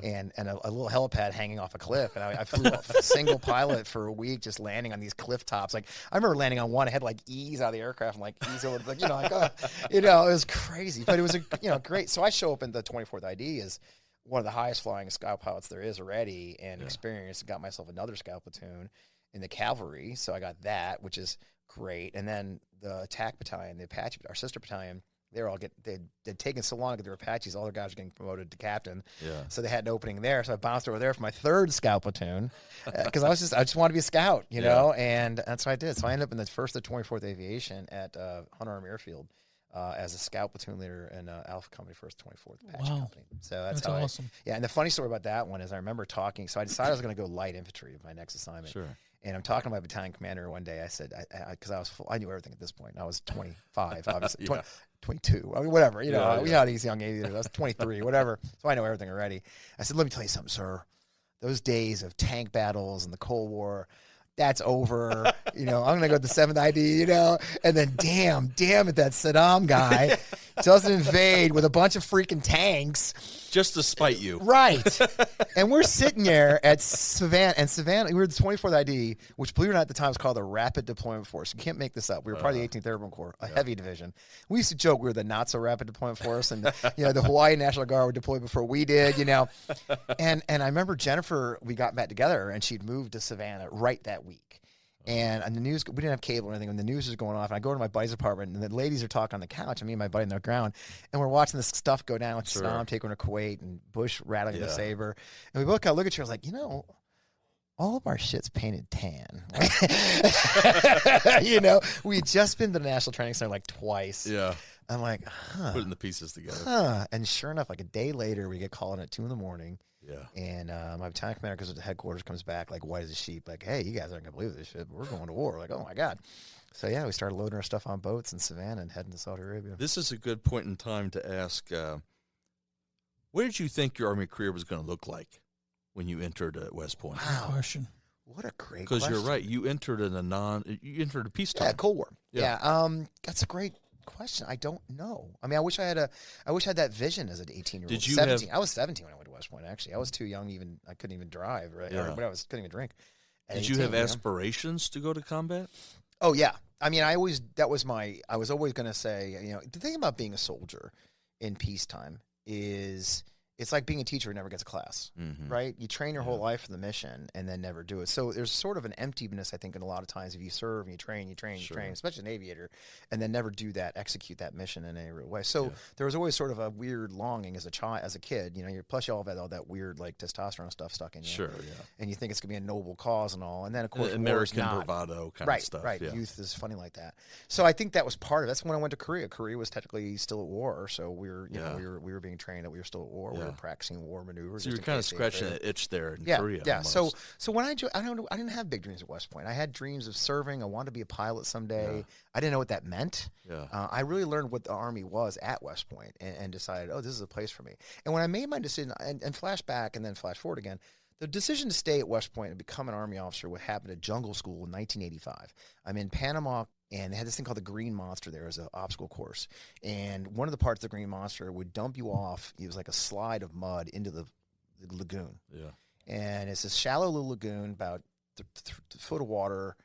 And a little helipad hanging off a cliff. And I flew a single pilot for a week, just landing on these cliff tops. Like I remember landing on one, I had like ease out of the aircraft and like ease over, like, you know, like, you know, it was crazy, but it was great. So I show up in the 24th ID as one of the highest flying scout pilots there is already, and experienced, and got myself another scout platoon in the cavalry. So I got that, which is great. And then the attack battalion, the Apache, our sister battalion, they'd taken so long to get their Apaches, all their guys were getting promoted to captain. So they had an opening there. So I bounced over there for my third scout platoon because I just wanted to be a scout, you know, and that's what I did. So I ended up in the 24th Aviation at Hunter Army Airfield as a scout platoon leader in Alpha Company, 1st 24th Apache Company. So that's how awesome. And the funny story about that one is I remember talking. So I decided I was going to go light infantry with my next assignment. And I'm talking to my battalion commander one day. I said, because I knew everything at this point. I was 25, obviously, 22. I mean, whatever. You know, we had these young aviators. I was 23, whatever. So I know everything already. I said, let me tell you something, sir. Those days of tank battles and the Cold War, that's over. You know, I'm going to go to the 7th ID, you know, and then damn it, that Saddam guy doesn't invade with a bunch of freaking tanks. Just to spite you. Right. And we're sitting there at Savannah, we were the 24th ID, which, believe it or not, at the time was called the Rapid Deployment Force. You can't make this up. We were part of the 18th Airborne Corps, a heavy division. We used to joke we were the not-so-rapid deployment force, and, you know, the Hawaii National Guard would deploy before we did, you know. And I remember Jennifer, we got back together, and she'd moved to Savannah right that week. And on the news, we didn't have cable or anything, and the news was going off. And I go to my buddy's apartment, and the ladies are talking on the couch, and me and my buddy on the ground, and we're watching this stuff go down with Saddam taking over Kuwait and Bush rattling the saber. And we both kind of look at each other like, you know, all of our shit's painted tan. You know, we had just been to the National Training Center like twice. Yeah. I'm like, putting the pieces together. And sure enough, like a day later, we get called in at 2 a.m. Yeah. And my battalion commander goes to the headquarters, comes back like white as a sheep, like, hey, you guys aren't going to believe this shit, but we're going to war. We're like, oh, my God. So, yeah, we started loading our stuff on boats in Savannah and heading to Saudi Arabia. This is a good point in time to ask, what did you think your Army career was going to look like when you entered at West Point? Wow. Good question. What a great question. Because you're right. You entered a peacetime. Yeah, Cold War. Yeah. That's a great question. I don't know. I mean, I wish I had that vision as an 18-year-old. Did you 17. I was 17 when I went to West Point, actually. I was too young even. I couldn't even drive, right? Yeah. Or couldn't even drink. Did you have aspirations to go to combat? Oh, yeah. I mean, I was always going to say, you know, the thing about being a soldier in peacetime is it's like being a teacher who never gets a class, right? You train your whole life for the mission and then never do it. So there's sort of an emptiness, I think, in a lot of times if you serve and you train, especially an aviator, and then never do that, execute that mission in any real way. So there was always sort of a weird longing as a kid, you know, plus you all have all that weird like testosterone stuff stuck in you. Sure, yeah. And you think it's going to be a noble cause and all. And then, of course, American bravado kind of stuff. Right, yeah. Youth is funny like that. So I think that was part of it. That's when I went to Korea. Korea was technically still at war, so we were being trained that we were still at war. We were practicing war maneuvers. So you're kind of scratching that itch there in Korea. Yeah. Almost. So when I didn't have big dreams at West Point. I had dreams of serving. I wanted to be a pilot someday. Yeah. I didn't know what that meant. Yeah. I really learned what the Army was at West Point and decided, oh, this is a place for me. And when I made my decision and flash back and then flash forward again, the decision to stay at West Point and become an Army officer would happen at Jungle School in 1985. I'm in Panama, and they had this thing called the Green Monster there as an obstacle course. And one of the parts of the Green Monster would dump you off. It was like a slide of mud into the lagoon. Yeah. And it's this shallow little lagoon, about a foot of water,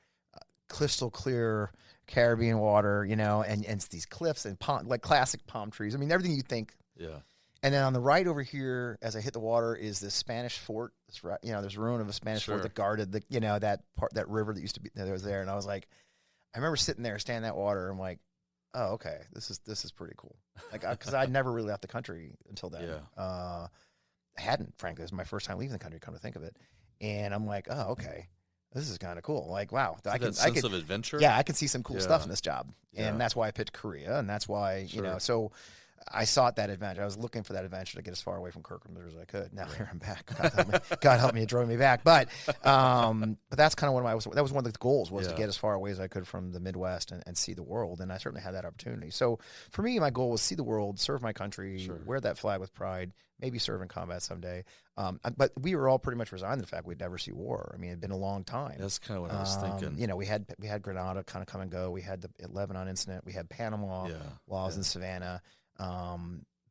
crystal clear Caribbean water, you know, and it's these cliffs and like classic palm trees. I mean, everything you think. Yeah. And then on the right over here, as I hit the water, is this Spanish fort. There's a ruin of a Spanish fort that guarded that river that used to be that was there. And I was like, I remember sitting there, standing in that water. I'm like, oh, okay, this is pretty cool. Like, because I'd never really left the country until then. Yeah. I hadn't, frankly. It was my first time leaving the country, come to think of it. And I'm like, oh, okay. this is kind of cool. Like, wow, I can sense of adventure. Yeah, I can see some cool stuff in this job, Yeah. and that's why I picked Korea, and that's why Sure. you know. So I sought that adventure. I was looking for that adventure to get as far away from Kirkland as I could. Now here I'm back. God help me, it drove me back. But that's kind of one of that was one of the goals was to get as far away as I could from the Midwest and see the world. And I certainly had that opportunity. So for me, my goal was see the world, serve my country, wear that flag with pride, maybe serve in combat someday. But we were all pretty much resigned to the fact we'd never see war. I mean, it'd been a long time. That's kind of what I was thinking. You know, we had Grenada kind of come and go. We had the Lebanon incident. We had Panama while I was in Savannah.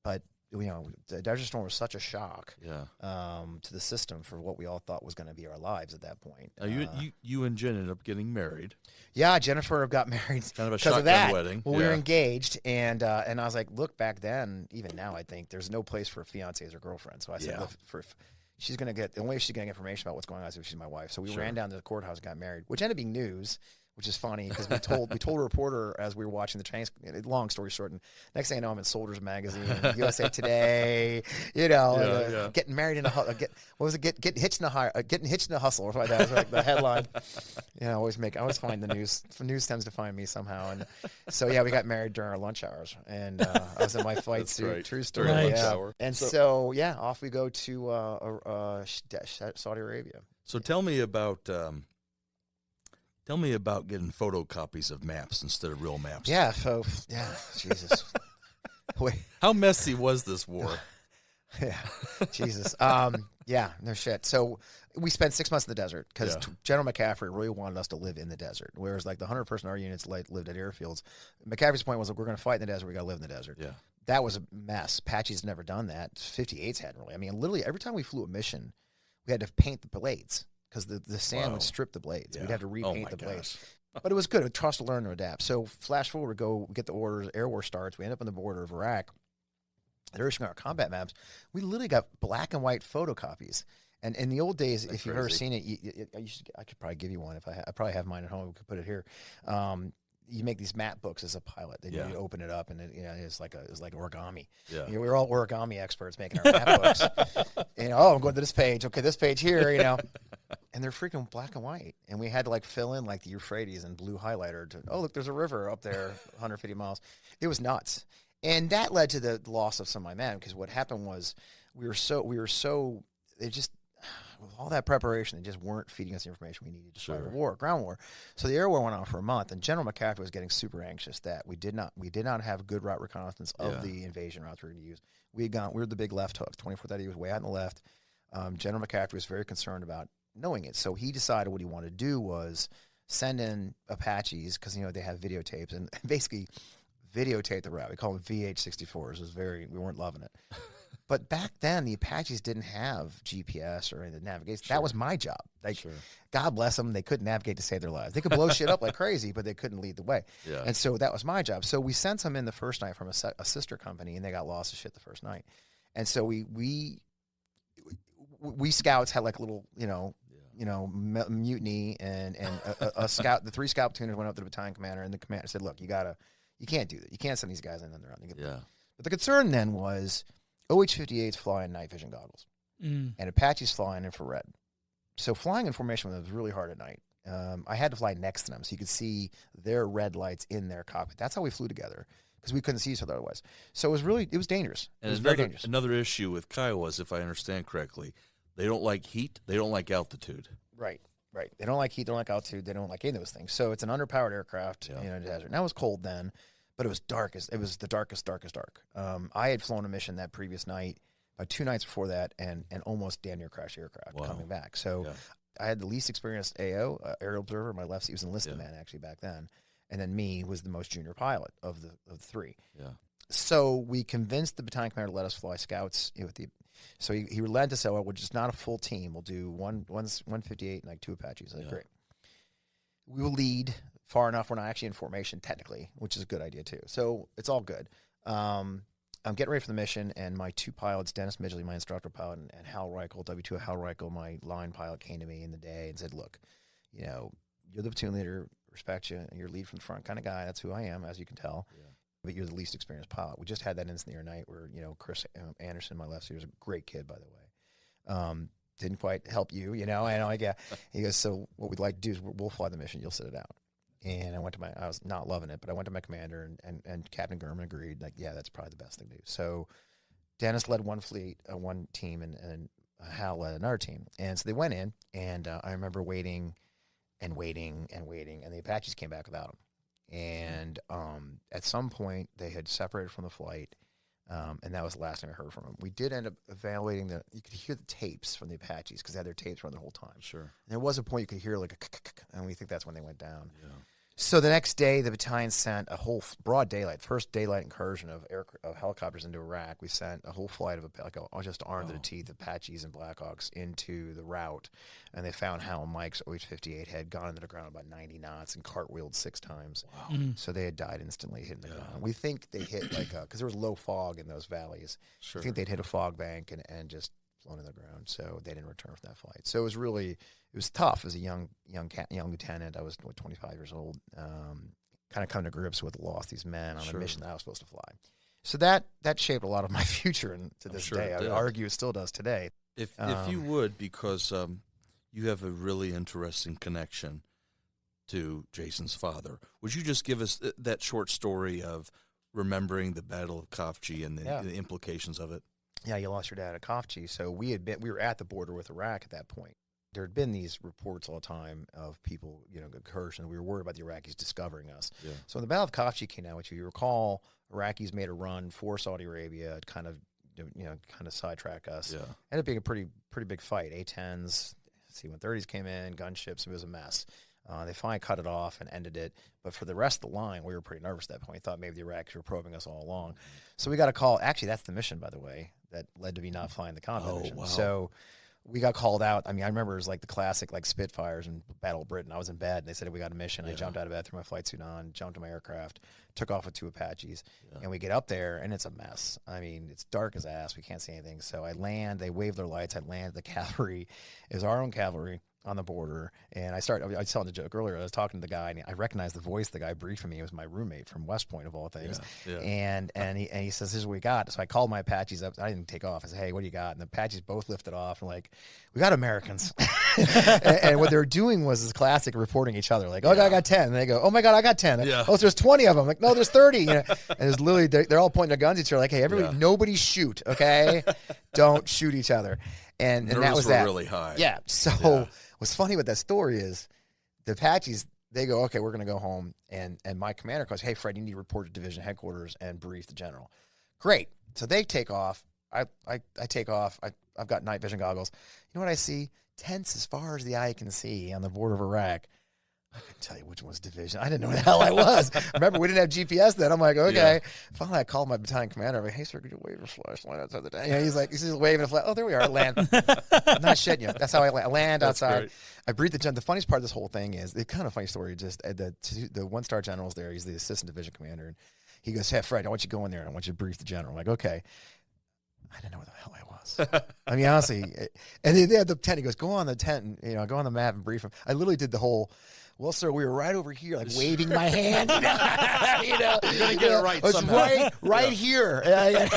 But you know, the Desert Storm was such a shock to the system for what we all thought was going to be our lives at that point. You and Jen ended up getting married. Yeah, Jennifer got married kind of a because of that. Wedding. Well, we were engaged, and I was like, look, back then, even now, I think there's no place for fiancés or girlfriends. So I said, look, she's going to get, the only way she's going to get information about what's going on is if she's my wife. So we ran down to the courthouse and got married, which ended up being news, which is funny because we told a reporter as we were watching the train. Long story short, and next thing I know, I'm in Soldiers Magazine, USA Today. You know, getting married in getting hitched in a hustle or something like that. Was like the headline. You know, I always find the news. The news tends to find me somehow, and so we got married during our lunch hours, and I was in my flight suit. Right. True story. Lunch hour. And so off we go to Saudi Arabia. So tell me about. Tell me about getting photocopies of maps instead of real maps. Yeah, so, Jesus. Wait. How messy was this war? Yeah, Jesus. No shit. So we spent 6 months in the desert because General McCaffrey really wanted us to live in the desert, whereas like the 100-person our units lived at airfields. McCaffrey's point was, like, we're going to fight in the desert. We got to live in the desert. Yeah. That was a mess. Apache's never done that. 58s hadn't really. I mean, literally every time we flew a mission, we had to paint the blades. Because the sand would strip the blades. We'd have to repaint the blades. But it was good. It was trust to learn to adapt. So flash forward, we get the orders, air war starts. We end up on the border of Iraq. They're issuing our combat maps. We literally got black and white photocopies. And in the old days, if you've ever seen it, I could probably give you one. I probably have mine at home. We could put it here. You make these map books as a pilot. Then you open it up, and it's like origami. Yeah. We were all origami experts making our map books. I'm going to this page. Okay, this page here. And they're freaking black and white. And we had to like fill in like the Euphrates and blue highlighter to, look, there's a river up there 150 miles. It was nuts. And that led to the loss of some of my men because what happened was we were so with all that preparation, they just weren't feeding us the information we needed to fight a war, ground war. So the air war went on for a month, and General McCaffrey was getting super anxious that we did not have good route reconnaissance of the invasion routes we were going to use. We were the big left hooks. 24th Eddie was way out on the left. General McCaffrey was very concerned about knowing it, so he decided what he wanted to do was send in Apaches because they have videotapes and basically videotape the route. We call them VH-64s. We weren't loving it. But back then, the Apaches didn't have GPS or any of the navigation. That was my job. God bless them, they couldn't navigate to save their lives. They could blow shit up like crazy, but they couldn't lead the way. Yeah. And so that was my job. So we sent some in the first night from a sister company, and they got lost as shit the first night. And so we scouts had like a little, mutiny, and a scout. The 3 scout platooners went up to the battalion commander, and the commander said, "Look, you can't do that. You can't send these guys in on their own." Yeah. But the concern then was OH-58s fly in night vision goggles, and Apaches fly in infrared. So flying in formation was really hard at night. I had to fly next to them so you could see their red lights in their cockpit. That's how we flew together because we couldn't see each other otherwise. So it was dangerous. And it was very dangerous. Another issue with Kiowas, if I understand correctly, they don't like heat. They don't like altitude. Right. They don't like heat. They don't like altitude. They don't like any of those things. So it's an underpowered aircraft in a desert. Now it was cold then, but it was dark. It was the darkest dark. I had flown a mission that previous night, 2 nights before that, and almost damn near crashed the aircraft coming back. So I had the least experienced AO, aerial observer. My left seat was an enlisted man actually back then, and then me was the most junior pilot of the 3. Yeah. So we convinced the battalion commander to let us fly scouts with the. So he relented to say, "Well, we're just not a full team. We'll do 158 and like 2 Apaches." Like, great. We will lead far enough. We're not actually in formation technically, which is a good idea too. So it's all good. I'm getting ready for the mission, and my 2 pilots, Dennis Midgley, my instructor pilot, and Hal Reichel, W2 Hal Reichel, my line pilot, came to me in the day and said, "Look, you're the platoon leader, respect you, and you're lead from the front kind of guy. That's who I am, as you can tell. Yeah. But you're the least experienced pilot." We just had that incident the other night where, Chris Anderson, my left seat, was a great kid, by the way. didn't quite help you, you know. And I'm like, yeah. He goes, so what we'd like to do is we'll fly the mission. You'll sit it out. And I was not loving it, but I went to my commander, and Captain Gurman agreed, like, yeah, that's probably the best thing to do. So Dennis led one fleet, one team, and Hal led another team. And so they went in, and I remember waiting, and the Apaches came back without them. And at some point, they had separated from the flight, and that was the last time I heard from them. We did end up evaluating you could hear the tapes from the Apaches because they had their tapes running the whole time. Sure. And there was a point you could hear like and we think that's when they went down. Yeah. So the next day, the battalion sent a whole broad daylight, first daylight incursion of helicopters into Iraq. We sent a whole flight of just armed to the teeth Apaches and Blackhawks into the route, and they found Hal and Mike's OH-58 had gone into the ground about 90 knots and cartwheeled 6 times. Wow. So they had died instantly hitting the ground. We think they hit because there was low fog in those valleys. Sure. I think they'd hit a fog bank and just flown in the ground. So they didn't return from that flight. So it was tough as a young lieutenant. I was 25 years old, kind of coming to grips with the loss of these men on a mission that I was supposed to fly. So that shaped a lot of my future, and to this day, I would argue it still does today. If you would, because you have a really interesting connection to Jason's father, would you just give us that short story of remembering the Battle of Khafji and the implications of it? Yeah, you lost your dad at Khafji. So we were at the border with Iraq at that point. There had been these reports all the time of people, incursion. We were worried about the Iraqis discovering us. Yeah. So when the Battle of Khafji came out, which you recall, Iraqis made a run for Saudi Arabia to kind of sidetrack us. Yeah. Ended up being a pretty big fight. A-10s, C-130s came in, gunships. It was a mess. They finally cut it off and ended it. But for the rest of the line, we were pretty nervous at that point. We thought maybe the Iraqis were probing us all along. So we got a call. Actually, that's the mission, by the way, that led to me not flying the combat mission. Wow. So we got called out. I mean, I remember it was like the classic Spitfires and Battle of Britain. I was in bed, and they said, we got a mission. Yeah. I jumped out of bed, threw my flight suit on, jumped in my aircraft, took off with 2 Apaches, and we get up there, and it's a mess. I mean, it's dark as ass. We can't see anything. So I land. They wave their lights. I land. The cavalry is our own cavalry on the border, and I was telling the joke earlier. I was talking to the guy, and I recognized the voice. The guy briefing me. It was my roommate from West Point, of all things. Yeah. And he says, "This is what we got." So I called my Apaches up. I didn't take off. I said, "Hey, what do you got?" And the Apaches both lifted off and like, "We got Americans." and what they were doing was this classic reporting each other. Like, "Oh, I got 10." And they go, "Oh my God, I got 10." Yeah. "Oh, so there's 20 of them." I'm like, "No, there's 30." And it's literally they're all pointing their guns at each other. Like, "Hey, everybody, nobody shoot, okay? Don't shoot each other." And that was that. Really high. Yeah. So. What's funny with that story is the Apaches, they go, "Okay, we're going to go home." And my commander goes, "Hey, Fred, you need to report to division headquarters and brief the general." Great. So they take off. I take off. I've got night vision goggles. You know what I see? Tents as far as the eye can see on the border of Iraq. I couldn't tell you which one was division. I didn't know where the hell I was. Remember, we didn't have GPS then. I'm like, okay. Yeah. Finally, I called my battalion commander. I'm like, "Hey, sir, could you wave your flashlight outside the tank?" He's just waving a flash. "Oh, there we are. Land." I'm not shitting you. That's how I land. I land outside. Great. I breathe the general. The funniest part of this whole thing is the kind of funny story. Just the 1-star general's there. He's the assistant division commander, and he goes, "Hey, Fred, I want you to go in there and I want you to brief the general." I'm like, "Okay." I didn't know where the hell I was. I mean, honestly. And they had the tent. He goes, "Go on the tent and go on the map and brief him." I literally did the whole. "Well, sir, we were right over here, like waving my hand." You're gonna get it right somehow. Right here, right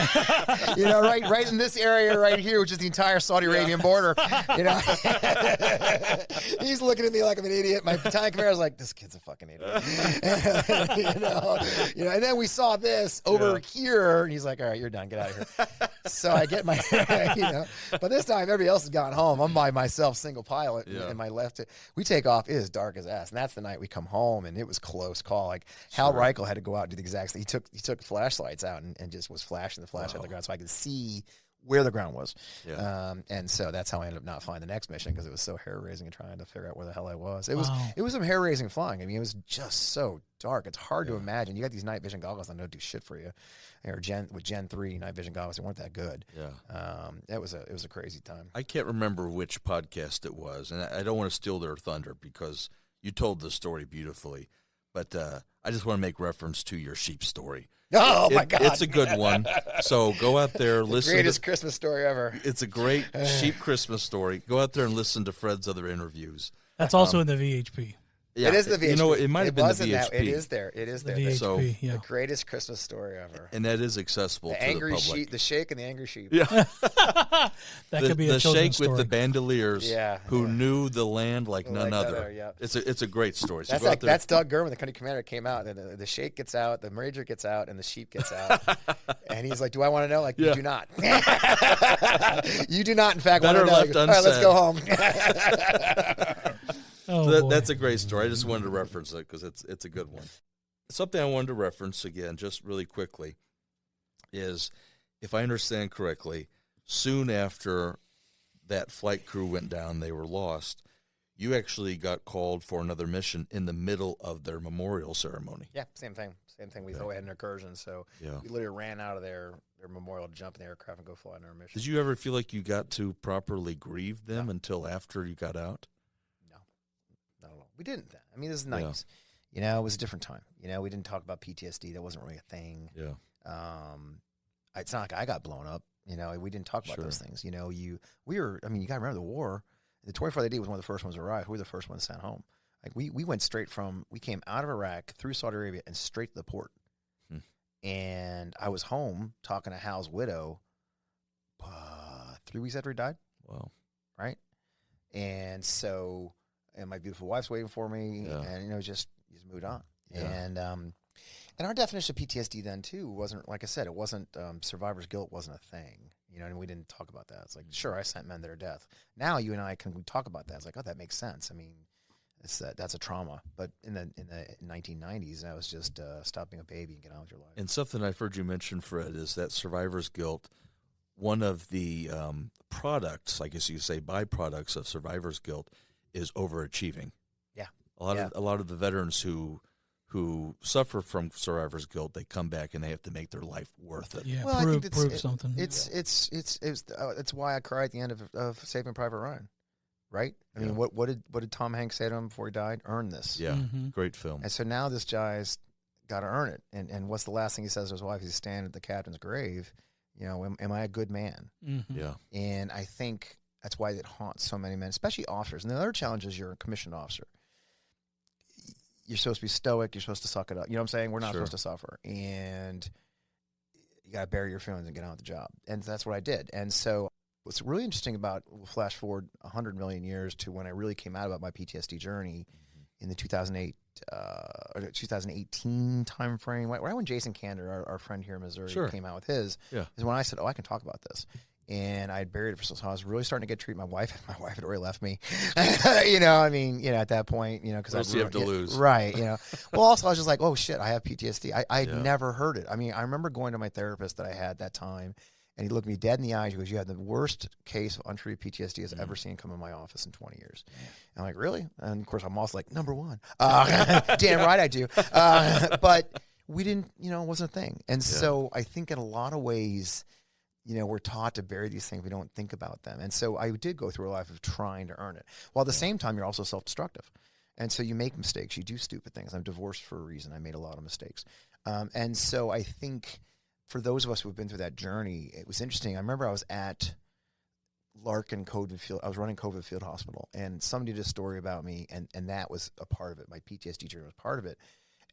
in this area right here, which is the entire Saudi Arabian border. He's looking at me like I'm an idiot. My battalion commander's like, "This kid's a fucking idiot." And then we saw this over here, and he's like, "All right, you're done. Get out of here." So I get my, But this time, everybody else has gone home. I'm by myself, single pilot, in my left. We take off. It is dark as ass. And that's the night we come home, and it was close call. Like Hal Reichel had to go out and do the exact thing. He took flashlights out and just was flashing the flashlight on the ground so I could see where the ground was. Yeah. And so that's how I ended up not flying the next mission because it was so hair raising and trying to figure out where the hell I was. It was some hair raising flying. I mean, it was just so dark. It's hard to imagine. You got these night vision goggles that don't do shit for you. Or with Gen 3 night vision goggles, they weren't that good. Yeah. It was a crazy time. I can't remember which podcast it was, and I don't want to steal their thunder because you told the story beautifully, but I just want to make reference to your sheep story. Oh, my God. It's a good one. So go out there, listen. Greatest Christmas story ever. It's a great sheep Christmas story. Go out there and listen to Fred's other interviews. That's also in the VHP. Yeah, It is the VHP. You know, it might have been the wasn't VHP. It is there. It is The there. VHP, So- yeah. The greatest Christmas story ever. And that is accessible The to angry the public. sheep, the shake and the angry sheep. Yeah. That could be a the children's shake story. with the bandoliers Yeah, who yeah. knew the land like none Like other. other, yeah. It's a great story. So That's go out like there. that's Doug Gurman, the country commander, came out. And the shake gets out, the major gets out, and the sheep gets out. And he's like, "Do I want to know?" Like, Yeah. you do not. You do not, in fact, Better want to know. left All right, let's go home. Oh, So boy. that's a great story. I just wanted to reference it because it's a good one. Something I wanted to reference again, just really quickly, is if I understand correctly, soon after that flight crew went down, they were lost. You actually got called for another mission in the middle of their memorial ceremony. Yeah, same thing. Same thing. We had an incursion, so Yeah. we literally ran out of their memorial to jump in the aircraft and go fly on our mission. Did you ever feel like you got to properly grieve them until after you got out? No, not at all. We didn't then. I mean, this is the 90s. You know, it was a different time. You know, we didn't talk about PTSD. That wasn't really a thing. Yeah. It's not like I got blown up. You know, we didn't talk about those things. You know, you got to remember the war. The 24th AD was one of the first ones to arrive. We were the first ones sent home. Like we went straight we came out of Iraq through Saudi Arabia and straight to the port. And I was home talking to Hal's widow 3 weeks after he died. Wow. Right. And so, and my beautiful wife's waiting for me, and just moved on. Yeah. And our definition of PTSD then too wasn't, like I said, it wasn't survivor's guilt wasn't a thing, and we didn't talk about that. It's like, sure, I sent men to their death. Now you and I we talk about that. It's like, oh, that makes sense. I mean, that's a trauma. But in the 1990s, that was just stop being a baby and get on with your life. And something I've heard you mention, Fred, is that survivor's guilt. One of the products, I guess you could say, byproducts of survivor's guilt is overachieving. Yeah. A lot of the veterans who suffer from survivor's guilt, they come back and they have to make their life worth it. Yeah, Well, I think prove something. It's why I cried at the end of Saving Private Ryan, right? I mean, what did Tom Hanks say to him before he died? Earn this. Yeah, great film. And so now this guy's got to earn it. And what's the last thing he says to his wife? He's standing at the captain's grave. Am I a good man? Mm-hmm. Yeah. And I think that's why it haunts so many men, especially officers. And the other challenge is you're a commissioned officer. You're supposed to be stoic. You're supposed to suck it up. You know what I'm saying? We're not supposed to suffer. And you got to bury your feelings and get on with the job. And that's what I did. And so what's really interesting about, we'll flash forward 100 million years to when I really came out about my PTSD journey in the 2008 or 2018 time frame, right when Jason Kander, our friend here in Missouri, came out with his, is when I said, oh, I can talk about this. And I had buried it for so long. I was really starting to get treated. My wife had already left me. At that point, because you have to lose. Right. Well, also I was just like, oh shit, I have PTSD. I had never heard it. I mean, I remember going to my therapist that I had that time, and he looked me dead in the eyes. He goes, you have the worst case of untreated PTSD I've ever seen come in my office in 20 years. And I'm like, really? And of course, I'm also like, number one. Damn right I do. But we didn't, it wasn't a thing. And so I think in a lot of ways, we're taught to bury these things. We don't think about them. And so I did go through a life of trying to earn it. While at the same time, you're also self-destructive. And so you make mistakes. You do stupid things. I'm divorced for a reason. I made a lot of mistakes. And so I think for those of us who have been through that journey, it was interesting. I remember I was at Larkin COVID Field. I was running COVID Field Hospital, and somebody did a story about me, and that was a part of it. My PTSD journey was part of it.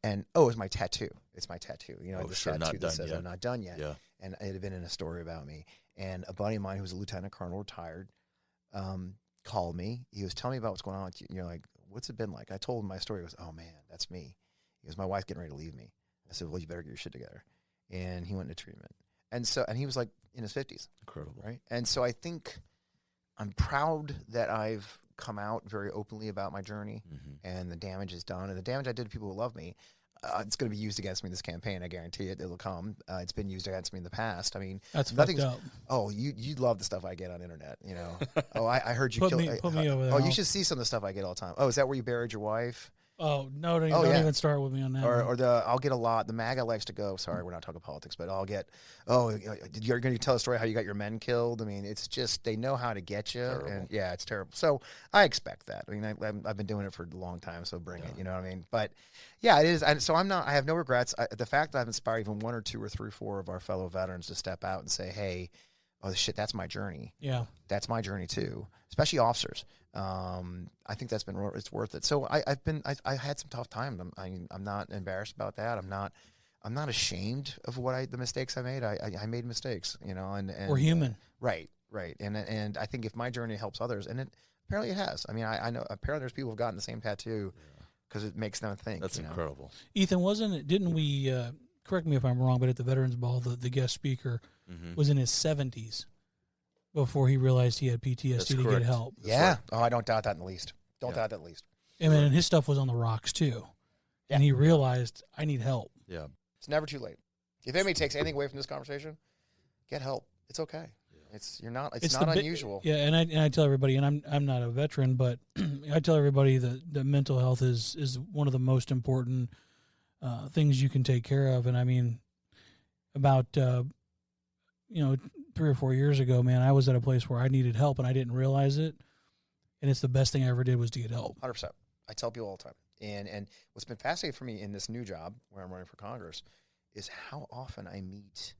And, it was my tattoo. It's my tattoo. This tattoo that says I'm not done yet. Yeah. And it had been in a story about me. And a buddy of mine who's a lieutenant colonel, retired, called me. He was telling me about what's going on with you. Like, what's it been like? I told him my story. He goes, oh, man, that's me. He goes, my wife's getting ready to leave me. I said, well, you better get your shit together. And he went into treatment. And he was like in his 50s. Incredible. Right? And so I think I'm proud that I've come out very openly about my journey and the damage is done. And the damage I did to people who love me, it's going to be used against me in this campaign. I guarantee it. It'll come. It's been used against me in the past. I mean, that's fucked up. Oh, you love the stuff I get on internet. Oh, I heard you put me over there. Oh, you should see some of the stuff I get all the time. Oh, is that where you buried your wife? Oh, no, don't even start with me on that. I'll get a lot. The MAGA likes to go, sorry, we're not talking politics, but I'll get, you're going to tell a story how you got your men killed. I mean, it's just, they know how to get you. Terrible. And yeah, it's terrible. So I expect that. I mean, I've been doing it for a long time, so bring it, you know what I mean? But yeah, it is. And so I have no regrets. The fact that I've inspired even one or two or three, four of our fellow veterans to step out and say, hey, oh shit, that's my journey. Yeah. That's my journey too, especially officers. I think that's been, it's worth it. So I had some tough times. I'm not embarrassed about that. I'm not ashamed of the mistakes I made. I made mistakes, and We're human. Right. And I think if my journey helps others, and apparently it has. I mean, I know apparently there's people who've gotten the same tattoo because it makes them think. That's incredible. Ethan, didn't we, correct me if I'm wrong, but at the Veterans Ball, the guest speaker was in his 70s before he realized he had PTSD to get help. Yeah. Oh, I don't doubt that in the least. Don't doubt that in the least. And his stuff was on the rocks too. Yeah. And he realized, I need help. Yeah. It's never too late. If anybody takes anything away from this conversation, get help. It's okay. Yeah. It's not unusual. And I tell everybody, and I'm not a veteran, but I tell everybody that mental health is one of the most important things you can take care of. And I mean, about 3 or 4 years ago, man, I was at a place where I needed help and I didn't realize it. And it's the best thing I ever did was to get help. 100%. I tell people all the time. And what's been fascinating for me in this new job where I'm running for Congress is how often I meet.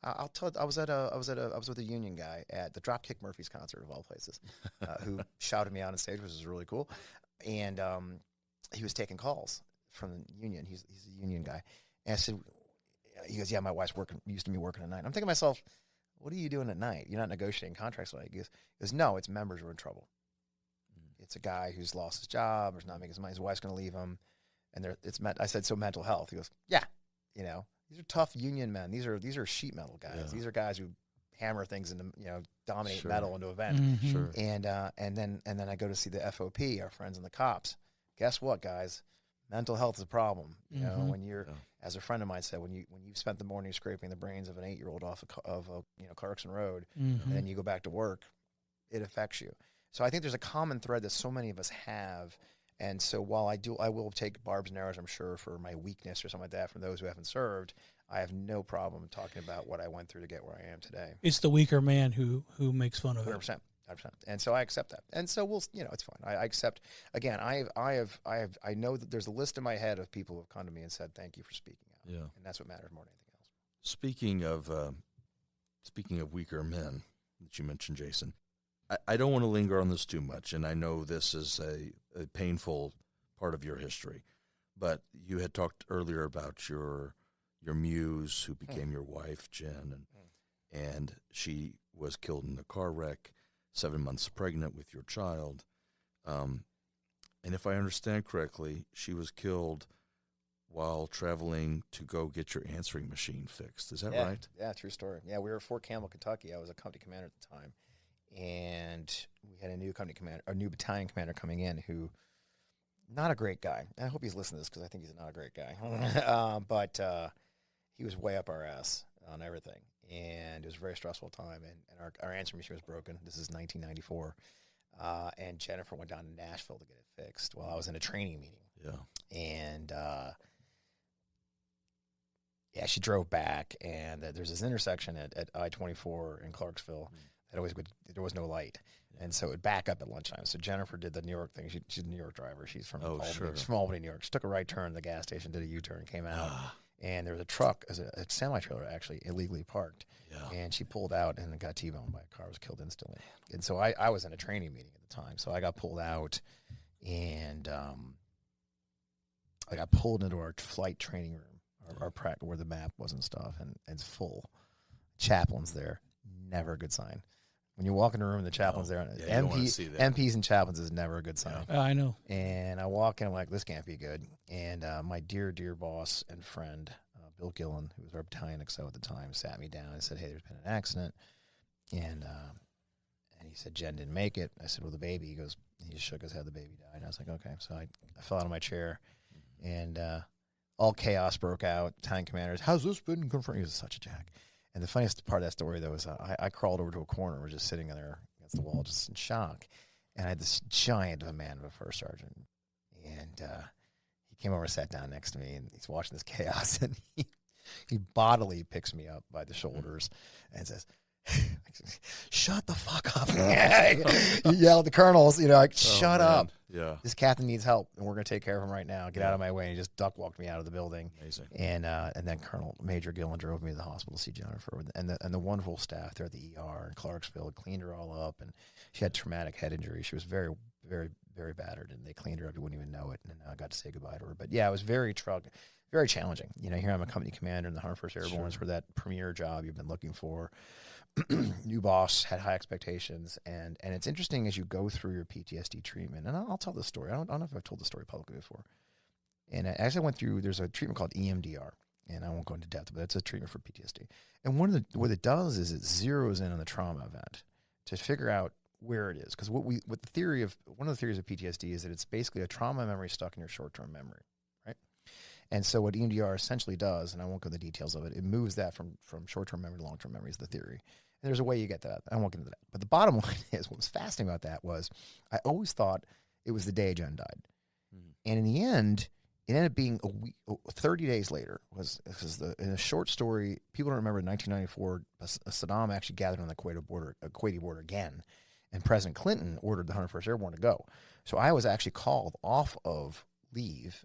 I'll tell. I was with a union guy at the Dropkick Murphys concert of all places, who shouted me out on stage, which was really cool. And he was taking calls from the union. He's a union guy. And I said, he goes, yeah, my wife's used to me working at night. I'm thinking to myself, what are you doing at night? You're not negotiating contracts like this. He goes, no, it's members who are in trouble. It's a guy who's lost his job or is not making his money. His wife's going to leave him. And I said, so mental health. He goes, yeah, these are tough union men. These are sheet metal guys. Yeah. These are guys who hammer things into, dominate metal into a vent. Mm-hmm. Sure. And then I go to see the FOP, our friends and the cops. Guess what, guys? Mental health is a problem. When you're, as a friend of mine said, when you've spent the morning scraping the brains of an 8-year-old off of Clarkson Road, and then you go back to work, it affects you. So I think there's a common thread that so many of us have. And so while I will take barbs and arrows, I'm sure, for my weakness or something like that from those who haven't served, I have no problem talking about what I went through to get where I am today. It's the weaker man who makes fun of it. 100%. And so I accept that. And so it's fine. I accept. Again, I know that there's a list in my head of people who have come to me and said, thank you for speaking out. Yeah. And that's what matters more than anything else. Speaking of weaker men that you mentioned, Jason, I don't want to linger on this too much, and I know this is a painful part of your history, but you had talked earlier about your muse who became your wife, Jen, and she was killed in a car wreck, 7 months pregnant with your child. And if I understand correctly, she was killed while traveling to go get your answering machine fixed. Is that right? Yeah, true story. Yeah, we were at Fort Campbell, Kentucky. I was a company commander at the time. And we had a new battalion commander coming in who, not a great guy. I hope he's listening to this because I think he's not a great guy. But he was way up our ass on everything. And it was a very stressful time. And our answering machine was broken. This is 1994. And Jennifer went down to Nashville to get it fixed while I was in a training meeting. Yeah. And she drove back. And there's this intersection at I-24 in Clarksville. There was no light, and so it would back up at lunchtime. So Jennifer did the New York thing. She's a New York driver. She's from Albany, New York. She took a right turn at the gas station, did a U-turn, came out, and there was a truck, a semi-trailer actually illegally parked, and she pulled out and got T-boned by a car, was killed instantly. And so I was in a training meeting at the time, so I got pulled out, and I got pulled into our flight training room, our where the map was and stuff, and it's full. Chaplain's there, never a good sign. When you walk in a room and the chaplain's there, MPs and chaplains is never a good sign. I know. And I walk in, I'm like, this can't be good. And my dear boss and friend, Bill Gillen, who was our battalion XO at the time, sat me down and said, hey, there's been an accident. And he said, Jen didn't make it. I said, well, the baby. He just shook his head, the baby died. And I was like, okay. So I fell out of my chair, and all chaos broke out. Battalion commanders, how's this been confirmed? He was such a jack. And the funniest part of that story, though, is I crawled over to a corner. We're just sitting there against the wall, just in shock. And I had this giant of a man of a first sergeant. And he came over and sat down next to me, and he's watching this chaos. And he bodily picks me up by the shoulders and says, Shut the fuck up. You yell at the colonels, like, shut up. Yeah. This captain needs help, and we're going to take care of him right now. Get out of my way. And he just duck walked me out of the building. Amazing. And then Major Gillen drove me to the hospital to see Jennifer. And the wonderful staff there at the ER in Clarksville cleaned her all up. And she had traumatic head injury. She was very, very, very battered, and they cleaned her up. You wouldn't even know it. And I got to say goodbye to her. But, yeah, it was very challenging. Here I'm a company commander in the 101st Airborne for that premier job you've been looking for. New boss, had high expectations, and it's interesting as you go through your PTSD treatment. And I'll tell this story. I don't know if I've told the story publicly before. And as I went through, there's a treatment called EMDR, and I won't go into depth, but it's a treatment for PTSD. And what it does is it zeroes in on the trauma event to figure out where it is. Because one of the theories of PTSD is that it's basically a trauma memory stuck in your short-term memory, right? And so what EMDR essentially does, and I won't go into the details of it, it moves that from short-term memory to long-term memory is the theory. And there's a way you get that. I won't get into that. But the bottom line is, what was fascinating about that was I always thought it was the day Jen died. Mm-hmm. And in the end, it ended up being 30 days later. In a short story, people don't remember in 1994, Saddam actually gathered on the Kuwaiti border again. And President Clinton ordered the 101st Airborne to go. So I was actually called off of leave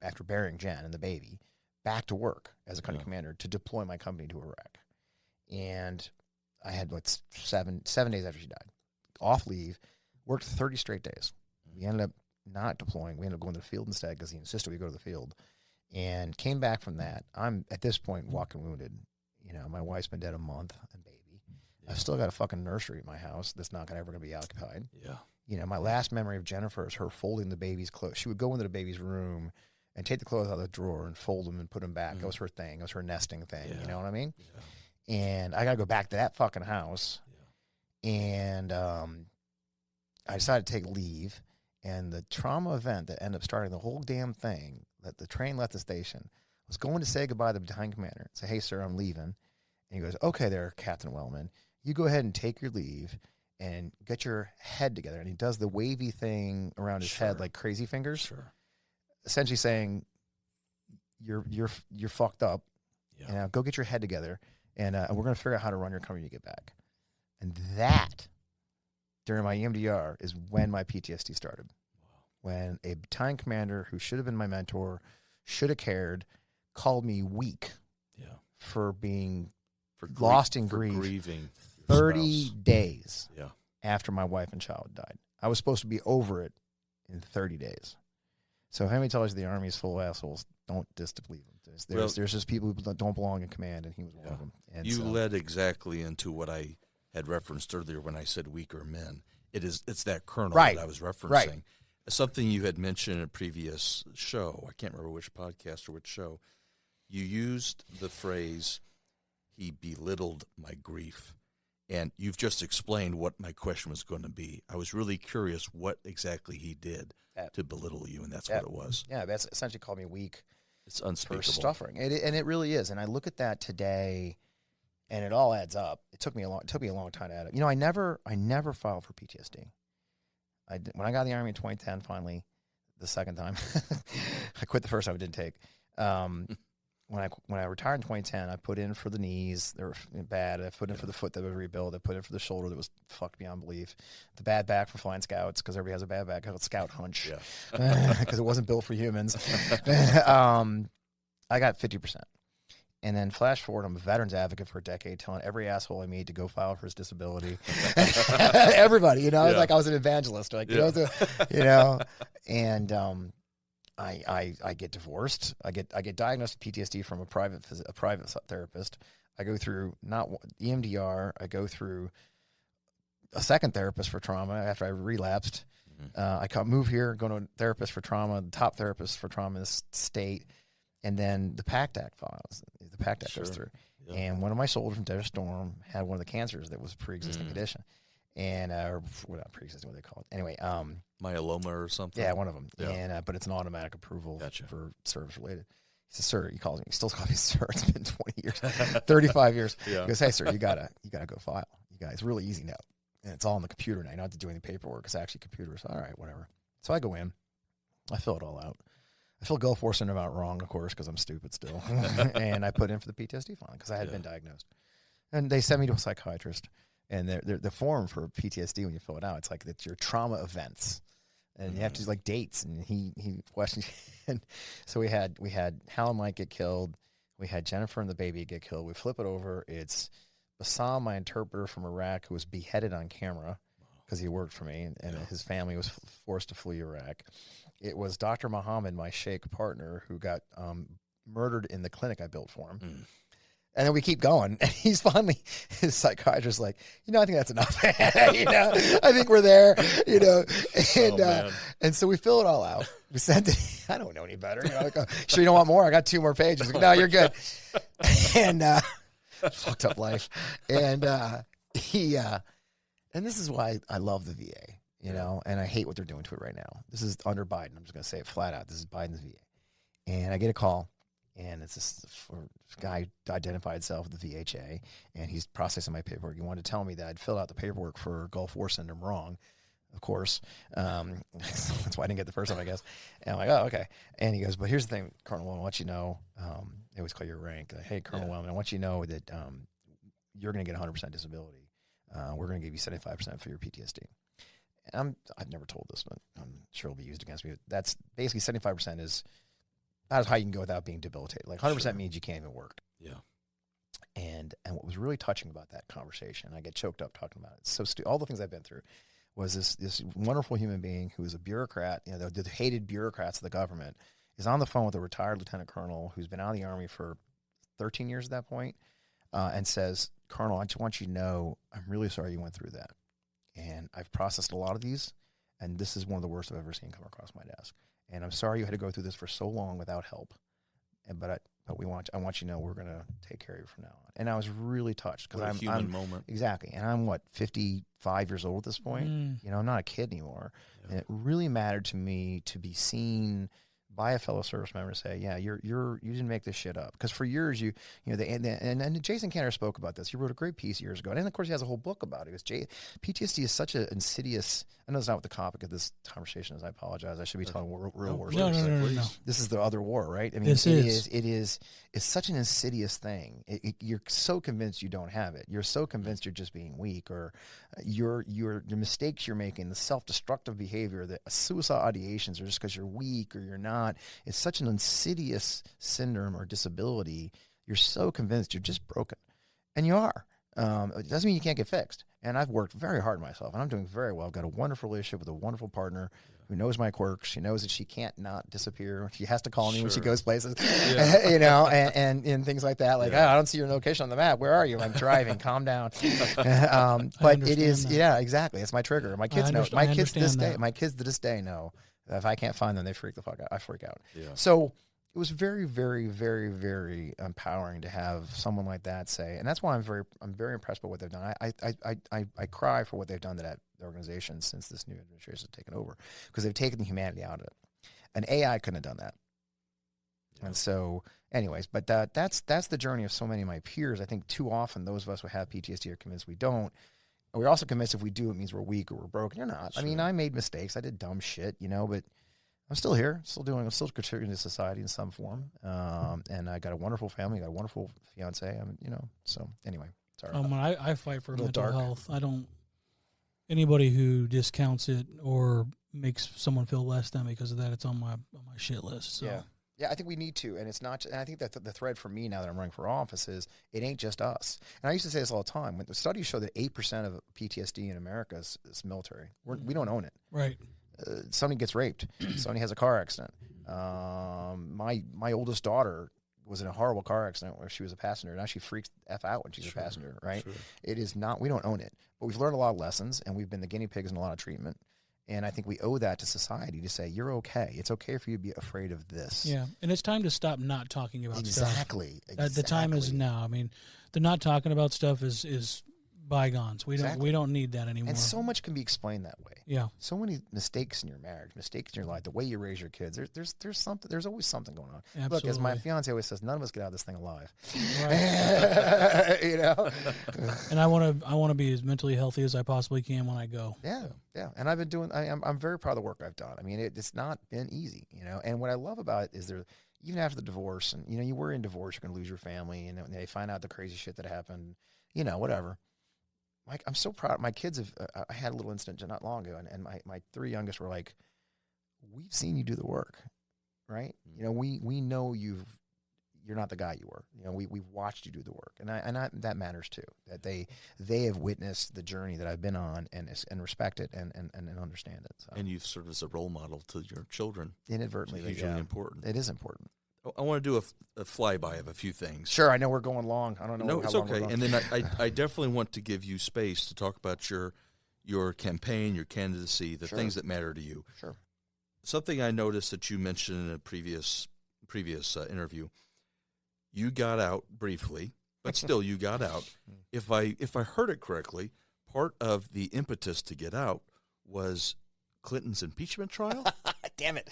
after burying Jen and the baby back to work as a company commander to deploy my company to Iraq. And I had 7 days after she died, off leave, worked 30 straight days. We ended up not deploying. We ended up going to the field instead because he insisted we go to the field, and came back from that. I'm at this point walking wounded. My wife's been dead a month and baby. Yeah. I've still got a fucking nursery at my house that's not ever going to be occupied. Yeah. My last memory of Jennifer is her folding the baby's clothes. She would go into the baby's room and take the clothes out of the drawer and fold them and put them back. That was her thing. It was her nesting thing. Yeah. You know what I mean? Yeah. And I got to go back to that fucking house. Yeah. And I decided to take leave. And the trauma event that ended up starting the whole damn thing, that the train left the station, was going to say goodbye to the battalion commander. Say, hey, sir, I'm leaving. And he goes, okay there, Captain Wellman. You go ahead and take your leave and get your head together. And he does the wavy thing around his head like crazy fingers. Sure. Essentially saying, you're fucked up. Yeah. And go get your head together. And we're going to figure out how to run your company when you get back. And that, during my EMDR, is when my PTSD started. Wow. When a battalion commander who should have been my mentor, should have cared, called me weak for being lost in grief. Grieving 30 days after my wife and child died. I was supposed to be over it in 30 days. So if anybody tells you the Army is full of assholes, don't disbelieve them. There's just people who don't belong in command, and he was one of them. And you led exactly into what I had referenced earlier when I said weaker men. It's that colonel that I was referencing. Right. Something you had mentioned in a previous show. I can't remember which podcast or which show. You used the phrase, he belittled my grief. And you've just explained what my question was going to be. I was really curious what exactly he did to belittle you, and that's what it was. Yeah, that's essentially called me weak. It's unspeakable. For suffering. And it really is. And I look at that today, and it all adds up. It took me a long time to add up. I never filed for PTSD. When I got in the Army in 2010, finally, the second time, I quit the first time. I didn't take. When I retired in 2010, I put in for the knees. They were bad. I put in for the foot that was rebuilt. I put in for the shoulder that was fucked beyond belief. The bad back for flying scouts, because everybody has a bad back. I have a scout hunch because it wasn't built for humans. I got 50%. And then flash forward, I'm a veterans advocate for a decade, telling every asshole I meet to go file for his disability. Everybody, like I was an evangelist, and I get divorced. I get diagnosed with PTSD from a private therapist. I go through not EMDR. I go through a second therapist for trauma after I relapsed. Mm-hmm. I move here, go to a therapist for trauma, the top therapist for trauma in this state, and then the PACT Act files. The PACT Act goes through. Yeah. And one of my soldiers from Desert Storm had one of the cancers that was a pre-existing condition. And not pre-existing, what they call it. Anyway, myeloma or something. Yeah, one of them. Yeah. And but it's an automatic approval for service related. He says, "Sir," he calls me. He still calls me sir. It's been 20 years, 35 years. Yeah. He goes, "Hey, sir, you gotta go file. It's really easy now, and it's all on the computer now. You don't have to do any paperwork. It's actually computers. All right, whatever." So I go in, I fill it all out. I fill Gulf War Syndrome out wrong, of course, because I'm stupid still, and I put in for the PTSD filing because I had been diagnosed. And they sent me to a psychiatrist. And the form for PTSD, when you fill it out, it's like it's your trauma events. And you have to do like dates. And he questioned. And so we had Hal and Mike get killed. We had Jennifer and the baby get killed. We flip it over. It's Bassam, my interpreter from Iraq, who was beheaded on camera because he worked for me, and his family was forced to flee Iraq. It was Dr. Muhammad, my sheikh partner, who got murdered in the clinic I built for him. And then we keep going. And he's finally, his psychiatrist like, I think that's enough. I think we're there, And so we fill it all out. We sent it. I don't know any better. Like, sure you don't want more? I got 2 more pages. Like, no, you're good. And fucked up life. And and this is why I love the VA, and I hate what they're doing to it right now. This is under Biden. I'm just going to say it flat out. This is Biden's VA. And I get a call. And it's this guy identified himself with the VHA, and he's processing my paperwork. He wanted to tell me that I'd filled out the paperwork for Gulf War syndrome wrong, of course. That's why I didn't get the first one, I guess. And I'm like, oh, okay. And he goes, but here's the thing, Colonel Wellman, I want you to know, they always call you rank. Hey, Colonel Wellman, I want you to know that you're going to get 100% disability. We're going to give you 75% for your PTSD. And I've never told this, but I'm sure it'll be used against me. That's basically 75% is that's how you can go without being debilitated. Like 100% means you can't even work. Yeah. And what was really touching about that conversation, I get choked up talking about it. So all the things I've been through was this wonderful human being who is a bureaucrat, the hated bureaucrats of the government, is on the phone with a retired lieutenant colonel who's been out of the Army for 13 years at that point, and says, Colonel, I just want you to know, I'm really sorry you went through that. And I've processed a lot of these, and this is one of the worst I've ever seen come across my desk. And I'm sorry you had to go through this for so long without help. But I want you to know we're going to take care of you from now on. And I was really touched because I'm a human moment. Exactly. And I'm 55 years old at this point. I'm not a kid anymore. Yeah. And it really mattered to me to be seen by a fellow service member to say, yeah, you didn't make this shit up. Because for years, and Jason Cantor spoke about this. He wrote a great piece years ago. And of course, he has a whole book about it. PTSD is such an insidious, I know it's not what the topic of this conversation is. I apologize. I should be telling real war stories. No. This is the other war, right? I mean, it's such an insidious thing. You're so convinced you don't have it. You're so convinced you're just being weak, or the mistakes you're making, the self-destructive behavior, the suicide ideations are just because you're weak or you're not. It's such an insidious syndrome or disability. You're so convinced you're just broken, and you are. It doesn't mean you can't get fixed. And I've worked very hard myself, and I'm doing very well. I've got a wonderful relationship with a wonderful partner who knows my quirks. She knows that she can't not disappear. She has to call me when she goes places, and things like that. Like, oh, I don't see your location on the map. Where are you? I'm driving. Calm down. But it is, exactly. It's my trigger. My kids know. My kids to this day know. If I can't find them, they freak the fuck out. I freak out. Yeah. So it was very, very, very, very empowering to have someone like that say, and that's why I'm very impressed by what they've done. I cry for what they've done to that organization since this new administration has taken over, because they've taken the humanity out of it. An AI couldn't have done that. Yeah. And so, anyways, but that's the journey of so many of my peers. I think too often those of us who have PTSD are convinced we don't. We're also convinced if we do, it means we're weak or we're broken. You're not. Sure. I mean, I made mistakes. I did dumb shit, but I'm still here, I'm still contributing to society in some form. And I got a wonderful family, got a wonderful fiance. So anyway, sorry. I fight for mental health. I don't, anybody who discounts it or makes someone feel less than because of that, it's on my shit list. So. Yeah, I think we need to, and it's not. And I think that the thread for me now that I'm running for office is it ain't just us. And I used to say this all the time. When the studies show that 8% of PTSD in America is military. We don't own it. Right. Somebody gets raped. Somebody has a car accident. My oldest daughter was in a horrible car accident where she was a passenger. Now she freaks F out when she's a passenger. Right. Sure. It is not. We don't own it, but we've learned a lot of lessons, and we've been the guinea pigs in a lot of treatment. And I think we owe that to society to say, you're okay. It's okay for you to be afraid of this. Yeah, and it's time to stop not talking about stuff. Exactly. The time is now. I mean, the not talking about stuff is bygones. We don't need that anymore. And so much can be explained that way. Yeah. So many mistakes in your marriage, mistakes in your life, the way you raise your kids. There's something. There's always something going on. Absolutely. Look, as my fiance always says, none of us get out of this thing alive. Right. And I want to be as mentally healthy as I possibly can when I go. Yeah. Yeah. And I've been doing. I'm very proud of the work I've done. I mean, it's not been easy. And what I love about it is even after the divorce, and you worry in divorce, you're going to lose your family, and they find out the crazy shit that happened. whatever. Like, I'm so proud. My kids have, I had a little incident not long ago, and my 3 youngest were like, we've seen you do the work, right? We know you're not the guy you were. We've watched you do the work, and that matters too. That they have witnessed the journey that I've been on and respect it and understand it. So. And you've served as a role model to your children. Inadvertently, It's hugely important. It is important. I want to do a flyby of a few things. Sure, I know we're going long. I don't know. No, how it's long we're okay. going. And then I definitely want to give you space to talk about your campaign, your candidacy, the Sure. things that matter to you. Sure. Something I noticed that you mentioned in a previous interview. You got out briefly, but still you got out. If I heard it correctly, part of the impetus to get out was Clinton's impeachment trial. Damn it!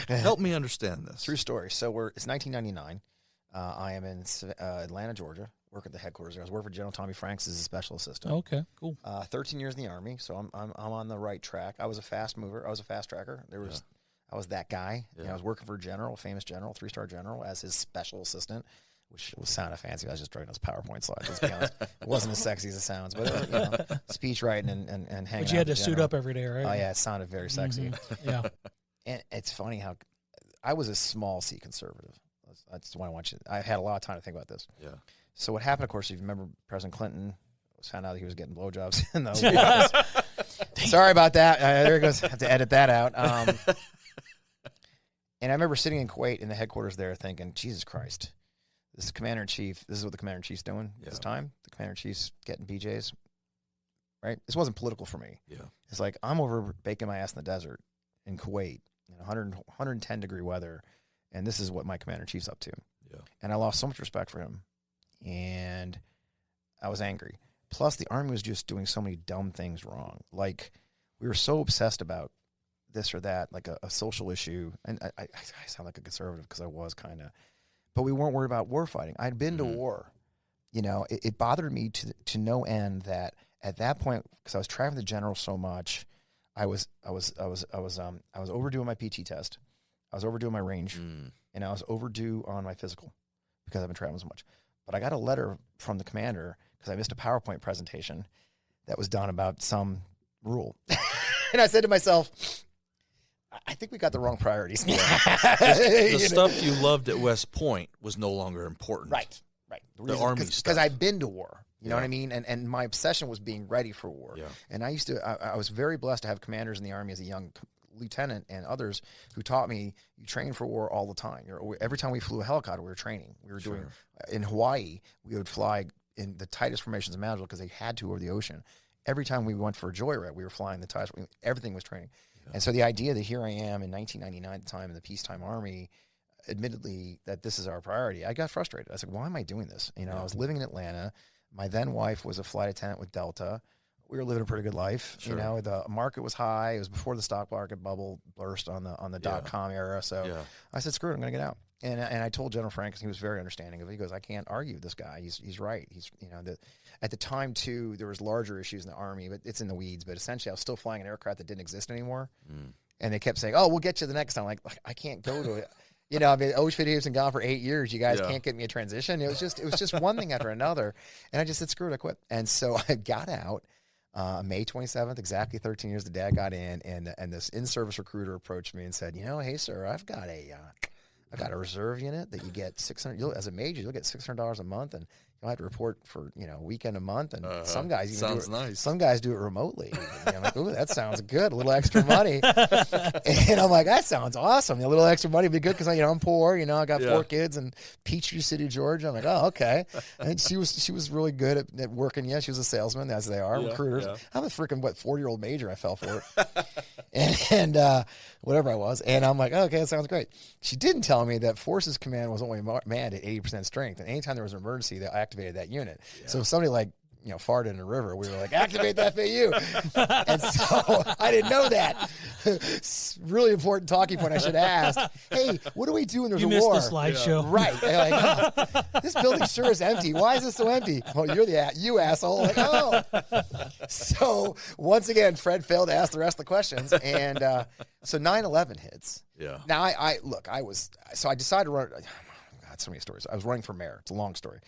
Help me understand this. True story. So it's 1999. I am in Atlanta, Georgia. Work at the headquarters there. I was working for General Tommy Franks as a special assistant. Okay, cool. 13 years in the Army, so I'm on the right track. I was a fast mover. I was a fast tracker. I was that guy. Yeah. I was working for a general, a famous general, 3-star general, as his special assistant, which sounded fancy. I was just drawing those PowerPoint slides. Let's be honest, it wasn't as sexy as it sounds, but speech writing and hanging out. But you had to with the suit general. up every day, right? Oh yeah, it sounded very sexy. Yeah. And it's funny how I was a small C conservative. That's why I want you. I had a lot of time to think about this. Yeah. So what happened, of course, if you remember, President Clinton found out he was getting blowjobs in the Oval Office. Sorry about that. There it goes. I have to edit that out. And I remember sitting in Kuwait in the headquarters there thinking, Jesus Christ, this is Commander-in-Chief. This is what the Commander-in-Chief's doing at this time. The Commander-in-Chief's getting BJs, right? This wasn't political for me. Yeah. It's like I'm over baking my ass in the desert in Kuwait, 110-degree weather, and this is what my Commander-in-Chief's up to. Yeah. And I lost so much respect for him, and I was angry. Plus, the Army was just doing so many dumb things wrong. Like, we were so obsessed about this or that, like a social issue. And I sound like a conservative because I was kind of. But we weren't worried about war fighting. I'd been to war. It bothered me to no end that at that point, because I was traveling the general so much, I was overdoing my PT test. I was overdoing my range, and I was overdue on my physical because I've been traveling so much. But I got a letter from the commander because I missed a PowerPoint presentation that was done about some rule. And I said to myself, I think we got the wrong priorities. The stuff you loved at West Point was no longer important. Right. The Army stuff. Because I've been to war. You know what I mean? And my obsession was being ready for war. Yeah. And I was very blessed to have commanders in the Army as a young lieutenant and others who taught me you train for war all the time. Every time we flew a helicopter, we were training. We were doing, in Hawaii, we would fly in the tightest formations imaginable because they had to over the ocean. Every time we went for a joyride, we were flying the tightest. Everything was training. Yeah. And so the idea that here I am in 1999 at the time in the peacetime Army, admittedly that this is our priority, I got frustrated. I said, why am I doing this? I was living in Atlanta. My then wife was a flight attendant with Delta. We were living a pretty good life. Sure. The market was high. It was before the stock market bubble burst on the .com era. So I said, screw it, I'm going to get out. And I told General Frank, he was very understanding of it. He goes, I can't argue with this guy. He's right. He's at the time too, there was larger issues in the Army, but it's in the weeds. But essentially, I was still flying an aircraft that didn't exist anymore. And they kept saying, "Oh, we'll get you the next time." Like I can't go to it. I've been Oshpit been gone for 8 years. You guys can't get me a transition. It was just one thing after another, and I just said, "Screw it, I quit." And so I got out. May 27th, exactly 13 years. The dad got in, and this in-service recruiter approached me and said, "Hey, sir, I've got a reserve unit that you get $600 as a major. You'll get $600 a month, and you'll have to report for a weekend a month. And some guys even sounds nice. Some guys do it remotely. I'm like, ooh, that sounds good. A little extra money, and I'm like, that sounds awesome. A little extra money would be good because I'm poor. I got 4 kids in Peachtree City, Georgia. I'm like, oh, okay. And she was really good at working. Yeah, she was a salesman, as they are recruiters. Yeah. I'm a freaking 40-year-old major. I fell for it, and whatever I was. And I'm like, oh, okay, that sounds great. She didn't tell me that Forces Command was only manned at 80% strength, and anytime there was an emergency, they activated that unit. Yeah. So if somebody farted in a river, we were like, activate that FAU. And so I didn't know that. Really important talking point I should have asked. Hey, what do we do when there's a war? You missed the slideshow. Yeah. Right. Like, this building sure is empty. Why is this so empty? Well, you're you asshole. Like, oh. So once again, Fred failed to ask the rest of the questions. And so 9/11 hits. Yeah. Now I decided to run. God, so many stories. I was running for mayor. It's a long story.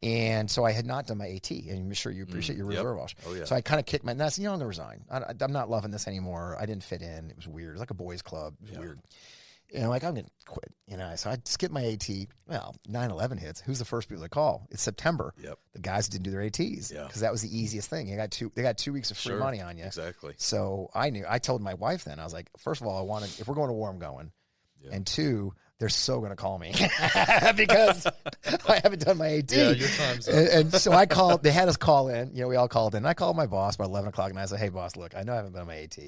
And so I had not done my AT, and I'm sure you appreciate your reserve officer. Oh, yeah. So I kind of kicked my nuts. I'm going to resign. I'm not loving this anymore. I didn't fit in. It was weird. It was like a boys' club. It was weird. And I'm like, I'm going to quit. So I skipped my AT. Well, 9/11 hits. Who's the first people to call? It's September. Yep. The guys didn't do their ATs because that was the easiest thing. They got 2 weeks of free money on you. Exactly. So I told my wife then, I was like, first of all, if we're going to war, I'm going. Yeah. And 2, they're so going to call me because I haven't done my AT. Yeah, your time's up. And so I called, they had us call in, we all called in. I called my boss about 11 o'clock and I said, hey boss, look, I know I haven't done my AT.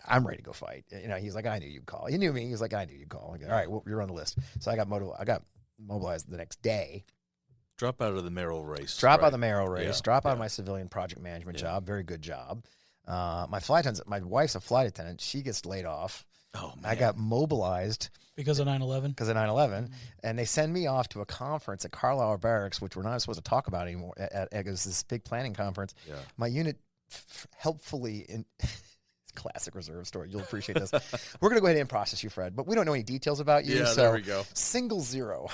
I'm ready to go fight. He's like, I knew you'd call. He knew me. He was like, I knew you'd call. Like, all right, well, you're on the list. So I got mobilized the next day. Drop out of the mayoral race. Drop out of the mayoral race. Yeah. Drop out of my civilian project management job. Very good job. My my wife's a flight attendant. She gets laid off. Oh, man. I got mobilized. Because of 9/11? Because of 9/11. And they send me off to a conference at Carlisle Barracks, which we're not supposed to talk about anymore. It was this big planning conference. Yeah. My unit helpfully... Classic reserve story. You'll appreciate this. We're going to go ahead and process you, Fred, but we don't know any details about you. Yeah, so there we go. Single zero.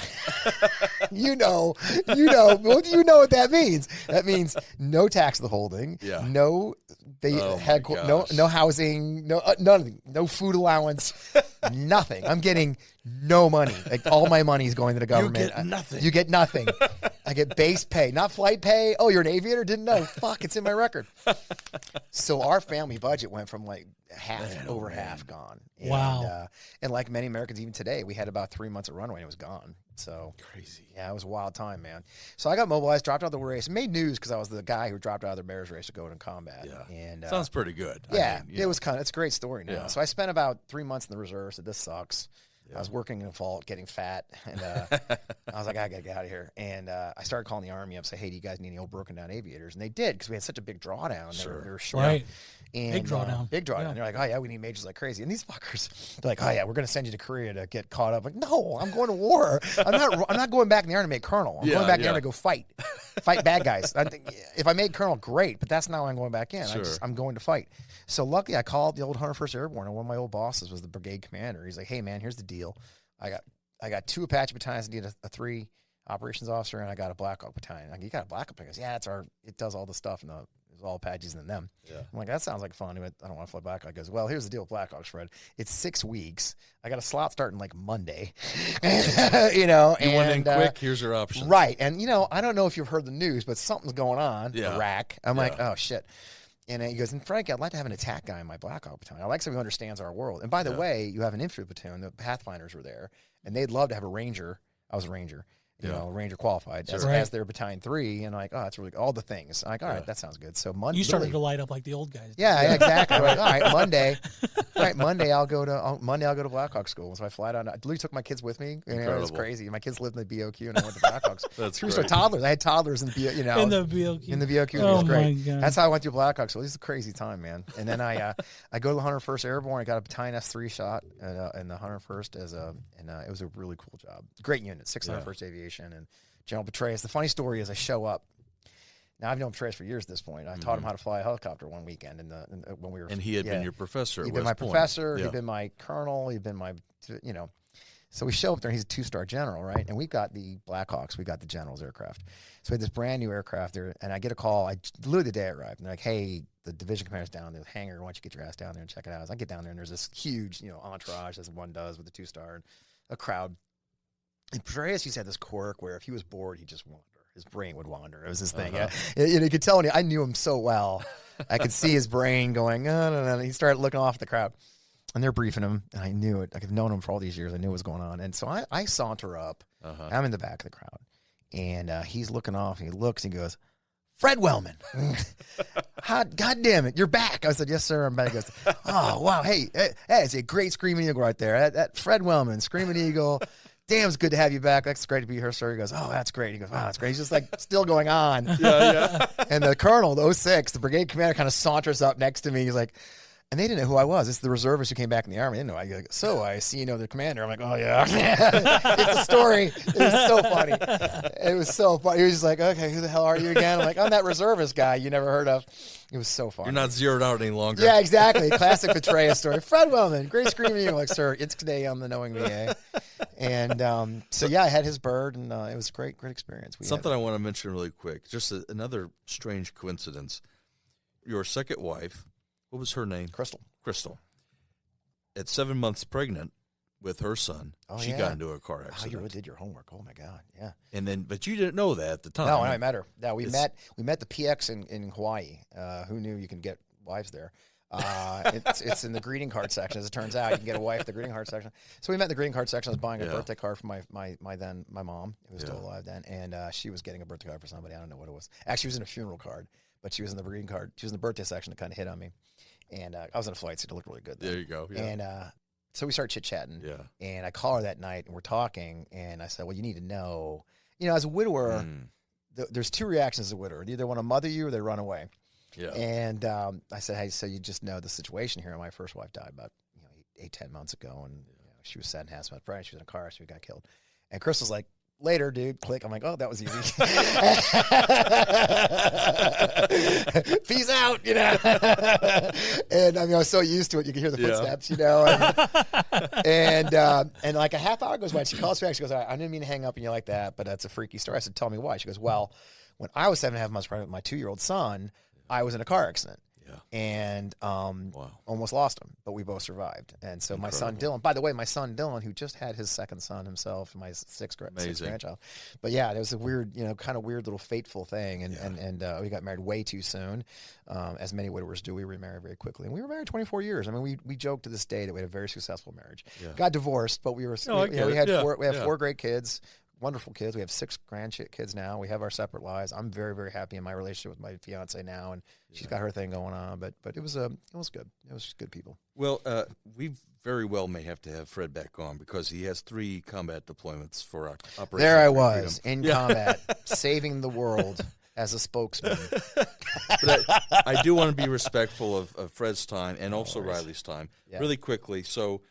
you know what that means. That means no tax withholding. Yeah. No, no housing. No nothing. No food allowance. Nothing. I'm getting no money. Like all my money is going to the government. You get nothing. You get nothing. I get base pay, not flight pay. Oh, you're an aviator? Didn't know. Fuck, it's in my record. So our family budget went from like half gone. And, wow. And like many Americans, even today, we had about 3 months of runway and it was gone. So crazy. Yeah, it was a wild time, man. So I got mobilized, dropped out of the race, made news because I was the guy who dropped out of the mayor's race to go into combat. Yeah. And sounds pretty good. Yeah, it's a great story now. Yeah. So I spent about 3 months in the reserves. Said this sucks. I was working in the vault, getting fat, and I was like, I gotta get out of here. And I started calling the Army up, say, hey, do you guys need any old broken down aviators? And they did because we had such a big drawdown. Sure. They were short. Right. And, big drawdown. Big drawdown. Yeah. They're like, oh yeah, we need majors like crazy. And these fuckers, they're like, oh yeah, we're gonna send you to Korea to get caught up. Like, no, I'm going to war. I'm not going back in the Army to make colonel. I'm going back in the Army to go fight bad guys. I think if I made colonel, great, but that's not why I'm going back in. Sure. I'm going to fight. So luckily, I called the old 101st Airborne, and one of my old bosses was the brigade commander. He's like, hey man, here's the deal. I got 2 Apache battalions. I need a 3 operations officer, and I got a Black Hawk battalion. Like, you got a Black Hawk? He goes, yeah, it does all the stuff, and it's all Apaches and them. Yeah. I'm like, that sounds like fun. But I don't want to fly Black Hawk. He goes, well, here's the deal with Black Hawks, Fred. It's 6 weeks. I got a slot starting like Monday. You want in quick? Here's your option. Right. And, I don't know if you've heard the news, but something's going on. Yeah. Iraq. I'm like, oh, shit. And he goes, and Frank, I'd like to have an attack guy in my Black Hawk battalion. I like somebody who understands our world. And by the way, you have an infantry platoon. The Pathfinders were there, and they'd love to have a Ranger. I was a Ranger, Ranger qualified as their battalion 3. And I'm like, oh, that's really all the things. I'm like, all right, that sounds good. So Monday, you started to light up like the old guys. Yeah, exactly. I'm like, all right, Monday I'll go to Black Hawk school. So I fly down. I literally took my kids with me. It was crazy. My kids lived in the BOQ, and I went to Black Hawks. That's true. great. So toddlers, I had toddlers in the BOQ. In the BOQ. In the BOQ, it was great. That's how I went through Black Hawks. So this is a crazy time, man. And then I go to the 101st Airborne. I got a battalion S3 shot in the 101st and it was a really cool job. Great unit, 601st Aviation and General Petraeus. The funny story is I show up. Now, I've known Petraeus for years at this point. I taught him how to fly a helicopter one weekend when we were... And he had been your professor at He'd been my professor. He'd been my colonel. He'd been my, So we show up there, and he's a 2-star general, right? And we got the Blackhawks. We got the general's aircraft. So we had this brand new aircraft there, and I get a call. Literally the day I arrived, and they're like, hey, the division commander's down there, the hangar. Why don't you get your ass down there and check it out? So I get down there, and there's this huge, entourage, as one does with the 2-star, and a crowd. And Petraeus used to have this quirk where if he was bored, he'd just wander. His brain would wander. It was his thing. You could tell I knew him so well. I could see his brain going, no. He started looking off at the crowd. And they're briefing him, and I knew it. I've known him for all these years. I knew what was going on. And so I saunter up. I'm in the back of the crowd. And he's looking off, and he looks, and he goes, Fred Wellman. God damn it, you're back. I said, yes, sir, I'm back. He goes, oh, wow, hey, it's a great Screaming Eagle right there. That Fred Wellman, Screaming Eagle. Damn, it's good to have you back. That's great to be here, sir. He goes, oh, that's great. He goes, wow, that's great. He's just like still going on. Yeah. And the colonel, the 06, the brigade commander kind of saunters up next to me. He's like, and they didn't know who I was. It's the reservist who came back in the Army. They didn't know. I go, so I see the commander. I'm like, oh, yeah. It's a story. It was so funny. It was so funny. He was just like, okay, who the hell are you again? I'm like, I'm that reservist guy you never heard of. It was so funny. You're not zeroed out any longer. Yeah, exactly. Classic Petraeus story. Fred Wellman, great Screaming Eagle. Like, sir, it's today I'm the knowing VA. And so yeah, I had his bird, and it was a great experience. Something I want to mention really quick, just another strange coincidence. Your second wife, what was her name? Crystal. At 7 months pregnant with her son, she got into a car accident. Oh, you really did your homework. Oh my God, yeah. And then, but you didn't know that at the time. No, when I met her. Yeah, we met the PX in Hawaii. Who knew you can get wives there? It's in the greeting card section. As it turns out, you can get a wife at the greeting card section. So we met in the greeting card section. I was buying a birthday card for my mom, who was still alive then, and she was getting a birthday card for somebody. I don't know what it was. Actually, she was in a funeral card, but she was in the greeting card. She was in the birthday section to kind of hit on me, and I was in a flight suit. It looked really good. Then. There you go. Yeah. And so we started chit chatting. Yeah. And I call her that night, and we're talking, and I said, "Well, you need to know, as a widower, there's two reactions as a widower. They either want to mother you or they run away." Yeah. And I said, "Hey, so you just know the situation here. My first wife died about 8-10 months ago, and she was 7.5 months pregnant. She was in a car accident. She got killed." And Crystal's like, "Later, dude." Click. I'm like, "Oh, that was easy." Peace out, And I was so used to it. You can hear the footsteps, And like a half hour goes by, and she calls me back. She goes, "All right, I didn't mean to hang up on you like that, but that's a freaky story." I said, "Tell me why." She goes, "Well, when I was 7.5 months pregnant with my 2-year-old son, I was in a car accident. And almost lost him, but we both survived. And so my son Dylan, by the way, who just had his second son himself, my sixth grandchild. But yeah, it was a weird, kind of weird little fateful thing. And we got married way too soon. As many widowers do, we remarried very quickly. And we were married 24 years. I mean, we joke to this day that we had a very successful marriage. Yeah. Got divorced, but we have 4 great kids. Wonderful kids. We have 6 grandkids now. We have our separate lives. I'm very, very happy in my relationship with my fiance now, and she's got her thing going on. But it was good. It was good people. Well, we very well may have to have Fred back on because he has 3 combat deployments for Operation. There I was in combat, saving the world as a spokesman. But I do want to be respectful of Fred's time and also Riley's time. Yeah. Really quickly. So,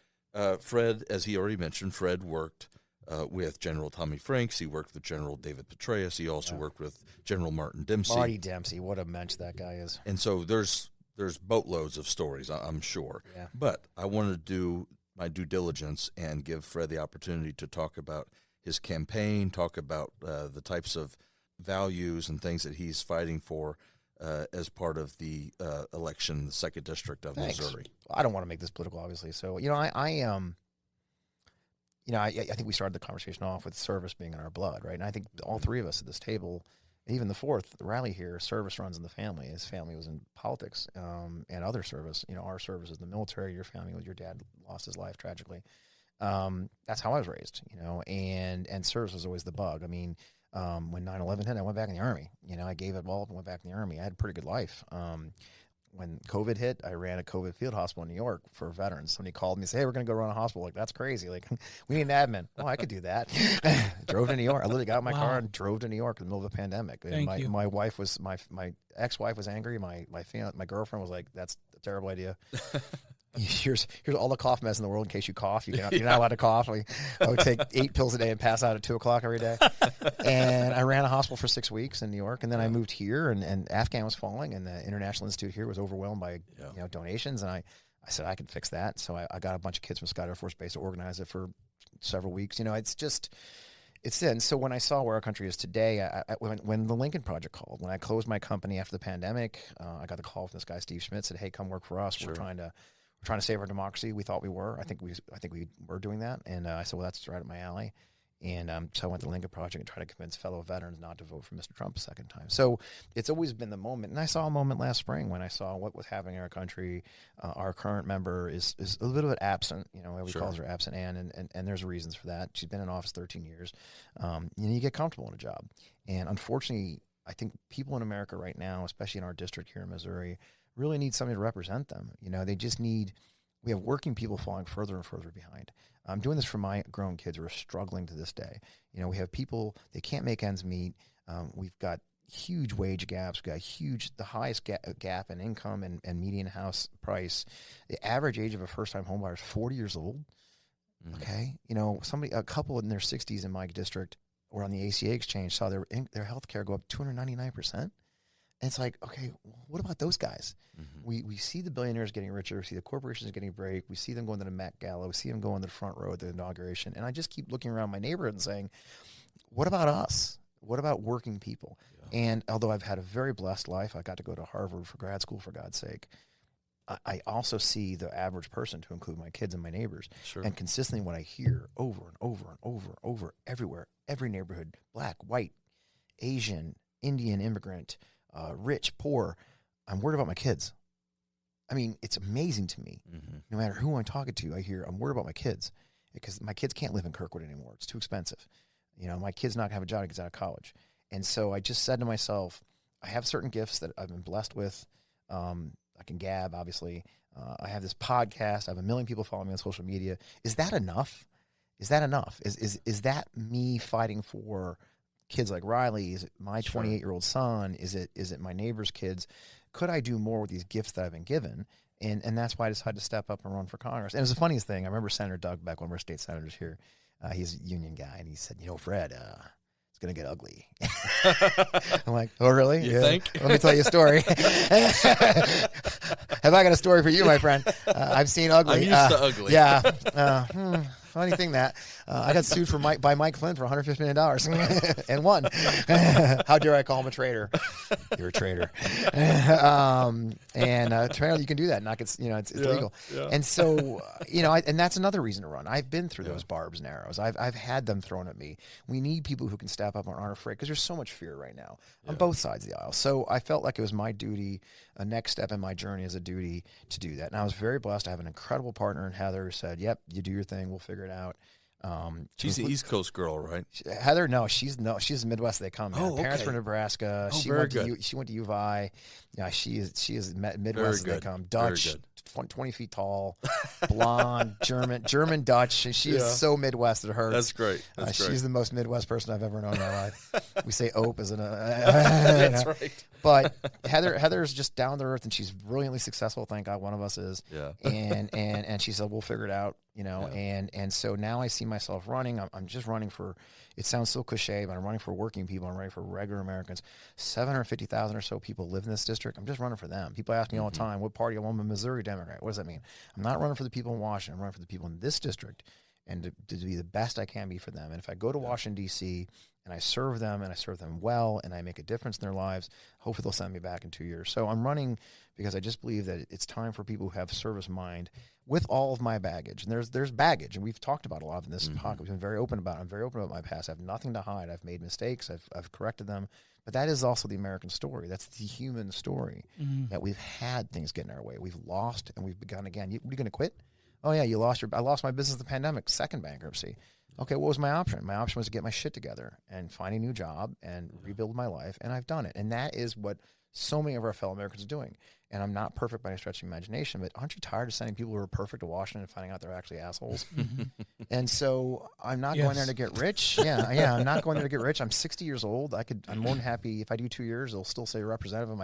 Fred, as he already mentioned, Fred worked with General Tommy Franks. He worked with General David Petraeus. He also worked with General Martin Dempsey. Marty Dempsey, what a mensch that guy is. And so there's boatloads of stories, I'm sure. Yeah. But I want to do my due diligence and give Fred the opportunity to talk about his campaign, talk about the types of values and things that he's fighting for as part of the election in the 2nd District of Missouri. Well, I don't want to make this political, obviously. So, I think we started the conversation off with service being in our blood, right? And I think all 3 of us at this table, even the 4th, Riley here, service runs in the family. His family was in politics and other service. Our service is the military. Your family, your dad lost his life tragically. That's how I was raised, and service was always the bug. I mean, when 9/11 hit, I went back in the Army. I gave it all up and went back in the Army. I had a pretty good life. When COVID hit, I ran a COVID field hospital in New York for veterans. Somebody called me and said, "Hey, we're going to go run a hospital." Like, that's crazy. Like, we need an admin. Oh, I could do that. Drove to New York. I literally got in my car and drove to New York in the middle of a pandemic. And my wife was, my ex-wife was angry. My girlfriend was like, "That's a terrible idea." Here's all the cough meds in the world in case you cough. You're not allowed to cough. I would take 8 pills a day and pass out at 2:00 every day. And I ran a hospital for 6 weeks in New York, and then I moved here, and Afghan was falling, and the International Institute here was overwhelmed by donations, and I said I could fix that. So I got a bunch of kids from Scott Air Force Base to organize it for several weeks. It's in. So when I saw where our country is today, when the Lincoln Project called, when I closed my company after the pandemic, I got the call from this guy Steve Schmidt, said, "Hey, come work for us. Sure. We're trying to save our democracy." We thought we were. I think we were doing that. And I said, "Well, that's right up my alley." And so I went to the Lincoln Project and tried to convince fellow veterans not to vote for Mr. Trump a second time. So it's always been the moment. And I saw a moment last spring when I saw what was happening in our country. Our current member is a little bit absent. We call her Absent Ann, and there's reasons for that. She's been in office 13 years. You get comfortable in a job. And unfortunately, I think people in America right now, especially in our district here in Missouri, really need somebody to represent them. They just need. We have working people falling further and further behind. I'm doing this for my grown kids who are struggling to this day. We have people, they can't make ends meet. We've got huge wage gaps. We've got the highest gap in income and median house price. The average age of a first-time home buyer is 40 years old. Mm-hmm. Okay. A couple in their 60s in my district or on the ACA exchange saw their health care go up 299%. And it's like, okay, what about those guys? Mm-hmm. We see the billionaires getting richer, we see the corporations getting break, we see them going to the Met Gala, we see them going to the front row at the inauguration. And I just keep looking around my neighborhood and saying, what about us? What about working people? Yeah. And although I've had a very blessed life, I got to go to Harvard for grad school, for God's sake, I also see the average person, to include my kids and my neighbors. Sure. And consistently what I hear over and over and over and over, everywhere, every neighborhood, black, white, Asian, Indian, immigrant, rich, poor, I'm worried about my kids. I mean, it's amazing to me. Mm-hmm. No matter who I'm talking to, I hear, I'm worried about my kids because my kids can't live in Kirkwood anymore. It's too expensive. You know, my kid's not going to have a job when he gets out of college. And so I just said to myself, I have certain gifts that I've been blessed with. I can gab, obviously. I have this podcast. I have 1 million people following me on social media. Is that enough? Is that enough? Is that me fighting for kids like Riley? Is it my 28-year-old son? Is it my neighbor's kids? Could I do more with these gifts that I've been given? And that's why I decided to step up and run for Congress. And it was the funniest thing. I remember Senator Doug Beck, one of our state senators here. He's a union guy, and he said, Fred, it's going to get ugly. I'm like, oh, really? You think? Let me tell you a story. Have I got a story for you, my friend? I've seen ugly. I'm used to ugly. Yeah. Funny thing that I got sued by Mike Flynn for $150 million and won. How dare I call him a traitor? You're a traitor. Apparently you can do that. Not get, it's legal. Yeah. And so, and that's another reason to run. I've been through those barbs and arrows. I've had them thrown at me. We need people who can step up and aren't afraid, because there's so much fear right now on both sides of the aisle. So I felt like it was my duty, a next step in my journey as a duty to do that. And I was very blessed to have an incredible partner in Heather who said, yep, you do your thing. We'll figure it out. She's the East Coast girl, right? Heather, she's the Midwest they come. Her parents were in Nebraska. Oh, she went to U of I. Yeah, she is Midwest they come. Dutch, 20 feet tall, blonde, German Dutch. She is so Midwest it hurts. That's great. She's the most Midwest person I've ever known in my life. We say "ope" as That's right. But Heather's just down to earth, and she's brilliantly successful. Thank God one of us is. Yeah. And she said, we'll figure it out, and so now I see myself running. I'm just running for, it sounds so cliche, but I'm running for working people. I'm running for regular Americans. 750,000 or so people live in this district. I'm just running for them. People ask me all the time, what party? I'm a Missouri Democrat. What does that mean? I'm not running for the people in Washington. I'm running for the people in this district, and to be the best I can be for them. And if I go to Washington, D.C., and I serve them, and I serve them well, and I make a difference in their lives, hopefully they'll send me back in 2 years. So I'm running because I just believe that it's time for people who have service mind with all of my baggage. And there's baggage, and we've talked about a lot in this podcast. We've been very open about it. I'm very open about my past. I have nothing to hide. I've made mistakes. I've corrected them. But that is also the American story. That's the human story, that we've had things get in our way. We've lost, and we've begun again. What are you going to quit? Oh, yeah, I lost my business in the pandemic, second bankruptcy. Okay, what was my option? My option was to get my shit together and find a new job and rebuild my life, and I've done it. And that is what so many of our fellow Americans are doing. And I'm not perfect by any stretch of imagination, but aren't you tired of sending people who are perfect to Washington and finding out they're actually assholes? And so I'm not going there to get rich. Yeah, I'm not going there to get rich. I'm 60 years old. I'm more than happy if I do 2 years, they'll still say representative.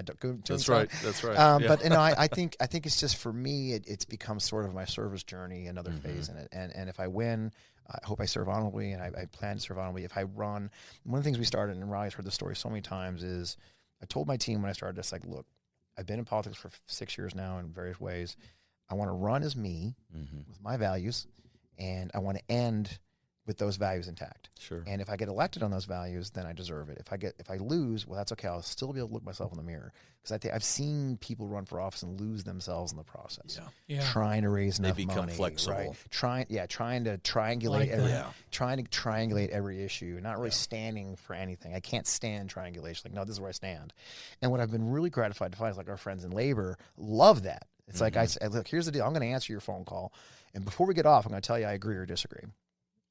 That's right. But I think it's just, for me, it's become sort of my service journey, another phase in it. And if I win, I hope I serve honorably, and I plan to serve honorably. If I run, one of the things we started, and Riley's heard the story so many times, is I told my team when I started this, like, look, I've been in politics for 6 years now in various ways. I want to run as me with my values, and I want to end with those values intact. Sure. And if I get elected on those values, then I deserve it. If I lose, well, that's okay. I'll still be able to look myself in the mirror, because I've seen people run for office and lose themselves in the process. Yeah. Trying to raise enough money. They become flexible. Right? Trying to triangulate every issue, not really standing for anything. I can't stand triangulation. Like, no, this is where I stand. And what I've been really gratified to find is, like, our friends in labor love that. It's like, I say, look, here's the deal. I'm going to answer your phone call, and before we get off, I'm going to tell you I agree or disagree,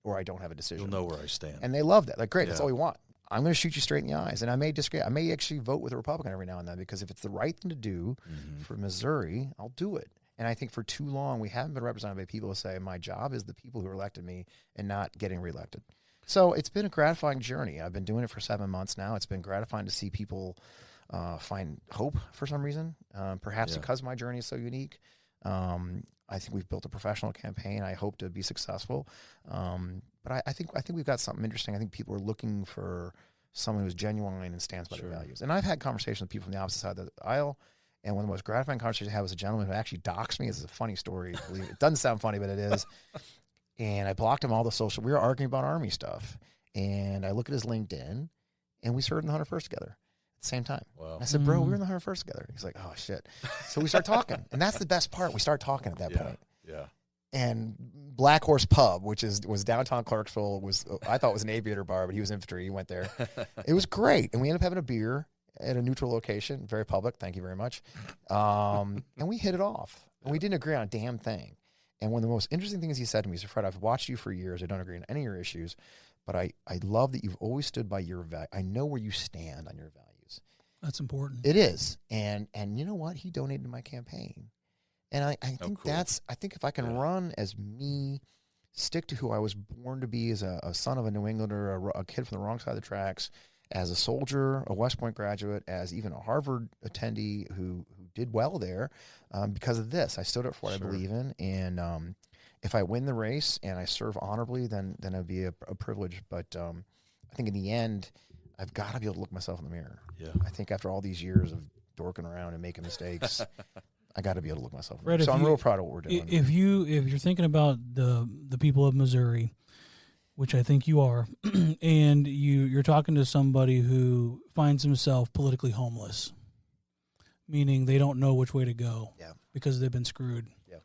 or I don't have a decision. You'll know where I stand. And they love that. Like, great, that's all we want. I'm going to shoot you straight in the eyes. And I may disagree. I may actually vote with a Republican every now and then, because if it's the right thing to do for Missouri, I'll do it. And I think for too long, we haven't been represented by people who say, my job is the people who elected me and not getting reelected. So it's been a gratifying journey. I've been doing it for 7 months now. It's been gratifying to see people find hope for some reason, perhaps because my journey is so unique. I think we've built a professional campaign. I hope to be successful. But I think we've got something interesting. I think people are looking for someone who's genuine and stands by Sure. their values. And I've had conversations with people from the opposite side of the aisle, and one of the most gratifying conversations I had was a gentleman who actually doxed me. This is a funny story. Believe it. It doesn't sound funny, but it is. And I blocked him all the social. We were arguing about Army stuff, and I look at his LinkedIn, and we served in the 101st together at the same time. Wow. And I said, bro, we were in the 101st together. He's like, oh, shit. So we start talking, and that's the best part. We start talking at that point. Yeah. And Black Horse Pub, which was downtown Clarksville, I thought was an aviator bar, but he was infantry. He went there. It was great. And we ended up having a beer at a neutral location, very public. Thank you very much. And we hit it off. And we didn't agree on a damn thing. And one of the most interesting things he said to me is, Fred, I've watched you for years. I don't agree on any of your issues, but I love that you've always stood by your value. I know where you stand on your values. That's important. It is. And you know what? He donated to my campaign. And I think cool. I think if I can run as me, stick to who I was born to be as a son of a New Englander, a kid from the wrong side of the tracks, as a soldier, a West Point graduate, as even a Harvard attendee who did well there because of this. I stood up for what I believe in. And if I win the race and I serve honorably, then it'd be a privilege. But I think in the end, I've got to be able to look myself in the mirror. Yeah. I think after all these years of dorking around and making mistakes, I got to be able to look myself in the Fred, mirror. So I'm real proud of what we're doing. If you're thinking about the people of Missouri, which I think you are, and you're talking to somebody who finds himself politically homeless, meaning they don't know which way to go because they've been screwed. Yeah.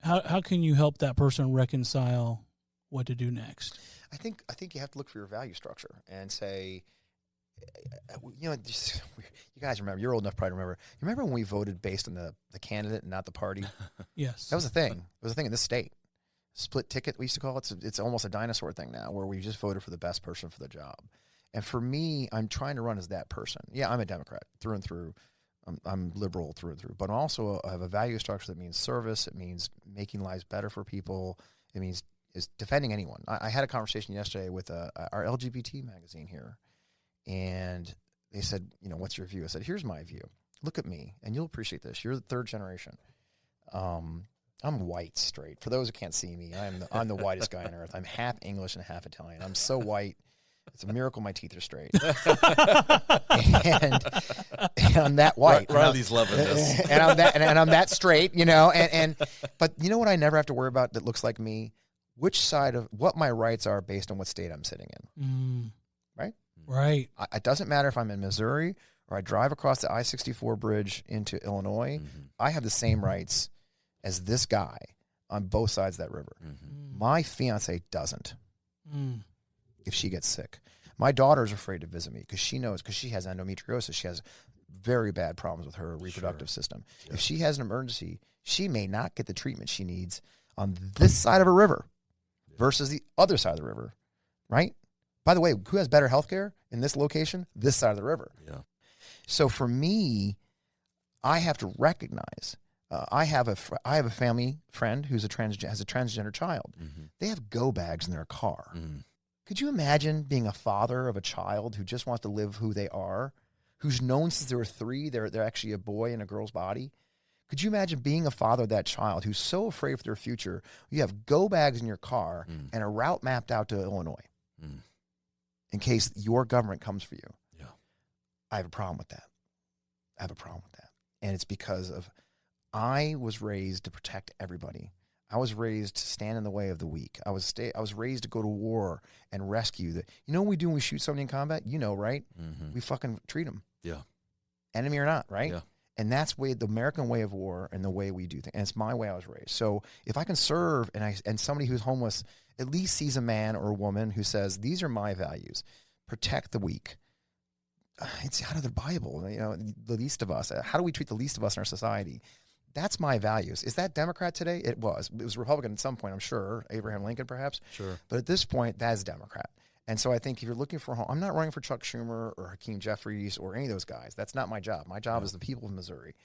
How can you help that person reconcile what to do next? I think you have to look for your value structure and say, you know, you guys remember, you're old enough probably to remember. You remember when we voted based on the candidate and not the party? Yes. That was a thing. It was a thing in this state. Split ticket, we used to call it. It's almost a dinosaur thing now where we just voted for the best person for the job. And for me, I'm trying to run as that person. Yeah, I'm a Democrat through and through. I'm liberal through and through. But also I have a value structure that means service. It means making lives better for people. It means is defending anyone. I had a conversation yesterday with our LGBT magazine here. And they said, you know, what's your view? I said, here's my view. Look at me, and you'll appreciate this. You're the third generation. I'm white straight. For those who can't see me, I'm the whitest guy on earth. I'm half English and half Italian. I'm so white. It's a miracle my teeth are straight. and I'm that white. Riley's loving this. And I'm that straight, you know. But you know what I never have to worry about that looks like me? Which side of what my rights are based on what state I'm sitting in. Right? Right. It doesn't matter if I'm in Missouri or I drive across the I-64 bridge into Illinois. I have the same rights as this guy on both sides of that river. My fiance doesn't if she gets sick. My daughter's afraid to visit me because she knows, because she has endometriosis. She has very bad problems with her reproductive system. If she has an emergency, she may not get the treatment she needs on this side of a river versus the other side of the river, right? By the way, who has better health care in this location? This side of the river. Yeah. So for me, I have to recognize I have a family friend who's has a transgender child. They have go bags in their car. Could you imagine being a father of a child who just wants to live who they are, who's known since they were 3 they're actually a boy in a girl's body? Could you imagine being a father of that child who's so afraid for their future? You have go bags in your car and a route mapped out to Illinois in case your government comes for you. Yeah. I have a problem with that. And it's because of I was raised to protect everybody. I was raised to stand in the way of the weak. I was raised to go to war and rescue. You know what we do when we shoot somebody in combat? You know, right? We fucking treat them. Yeah. Enemy or not, right? Yeah. And that's the American way of war and the way we do things. And it's my way I was raised. So if I can serve and somebody who's homeless at least sees a man or a woman who says, these are my values, protect the weak. It's out of the Bible, you know, the least of us. How do we treat the least of us in our society? That's my values. Is that Democrat today? It was Republican at some point, I'm sure. Abraham Lincoln, perhaps. Sure. But at this point, that is Democrat. And so I think if you're looking for home, I'm not running for Chuck Schumer or Hakeem Jeffries or any of those guys. That's not my job. My job is the people of Missouri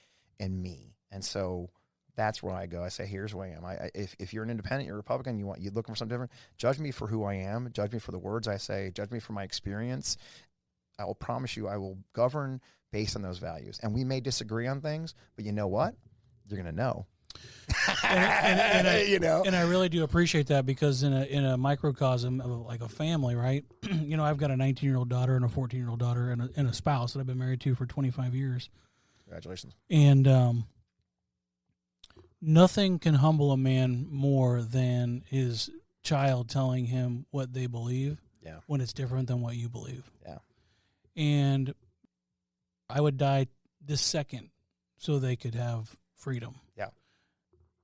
and me. And so that's where I go. I say, here's who I am. If you're an independent, you're a Republican, you're looking for something different, judge me for who I am. Judge me for the words I say. Judge me for my experience. I will promise you I will govern based on those values. And we may disagree on things, but you know what? You're going to know. And I really do appreciate that, because in a microcosm of like a family, right? I've got a 19-year-old daughter and a 14-year-old daughter and a spouse that I've been married to for 25 years. Congratulations. And nothing can humble a man more than his child telling him what they believe when it's different than what you believe. Yeah. And I would die this second so they could have freedom. Yeah.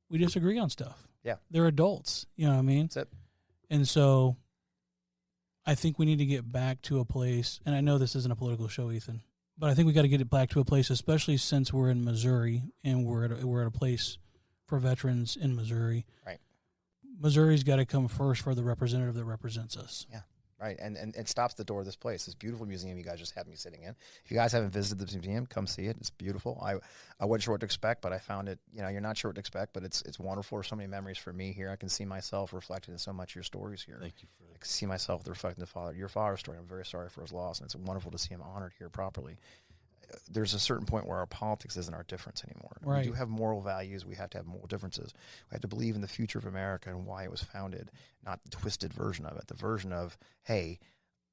We disagree on stuff. Yeah. They're adults. You know what I mean? That's it. And so I think we need to get back to a place, and I know this isn't a political show, Ethan, but I think we got to get it back to a place, especially since we're in Missouri and we're at a place for veterans in Missouri. Right. Missouri's got to come first for the representative that represents us. Yeah. Right, and it stops at the door of this place, this beautiful museum you guys just had me sitting in. If you guys haven't visited this museum, come see it. It's beautiful. I wasn't sure what to expect, but I found it. You're not sure what to expect, but it's wonderful. There's so many memories for me here. I can see myself reflected in so much of your stories here. Thank you for that. I can see myself reflecting your father's story. I'm very sorry for his loss, and it's wonderful to see him honored here properly. There's a certain point where our politics isn't our difference anymore. Right. We do have moral values. We have to have moral differences. We have to believe in the future of America and why it was founded, not the twisted version of it, the version of, hey,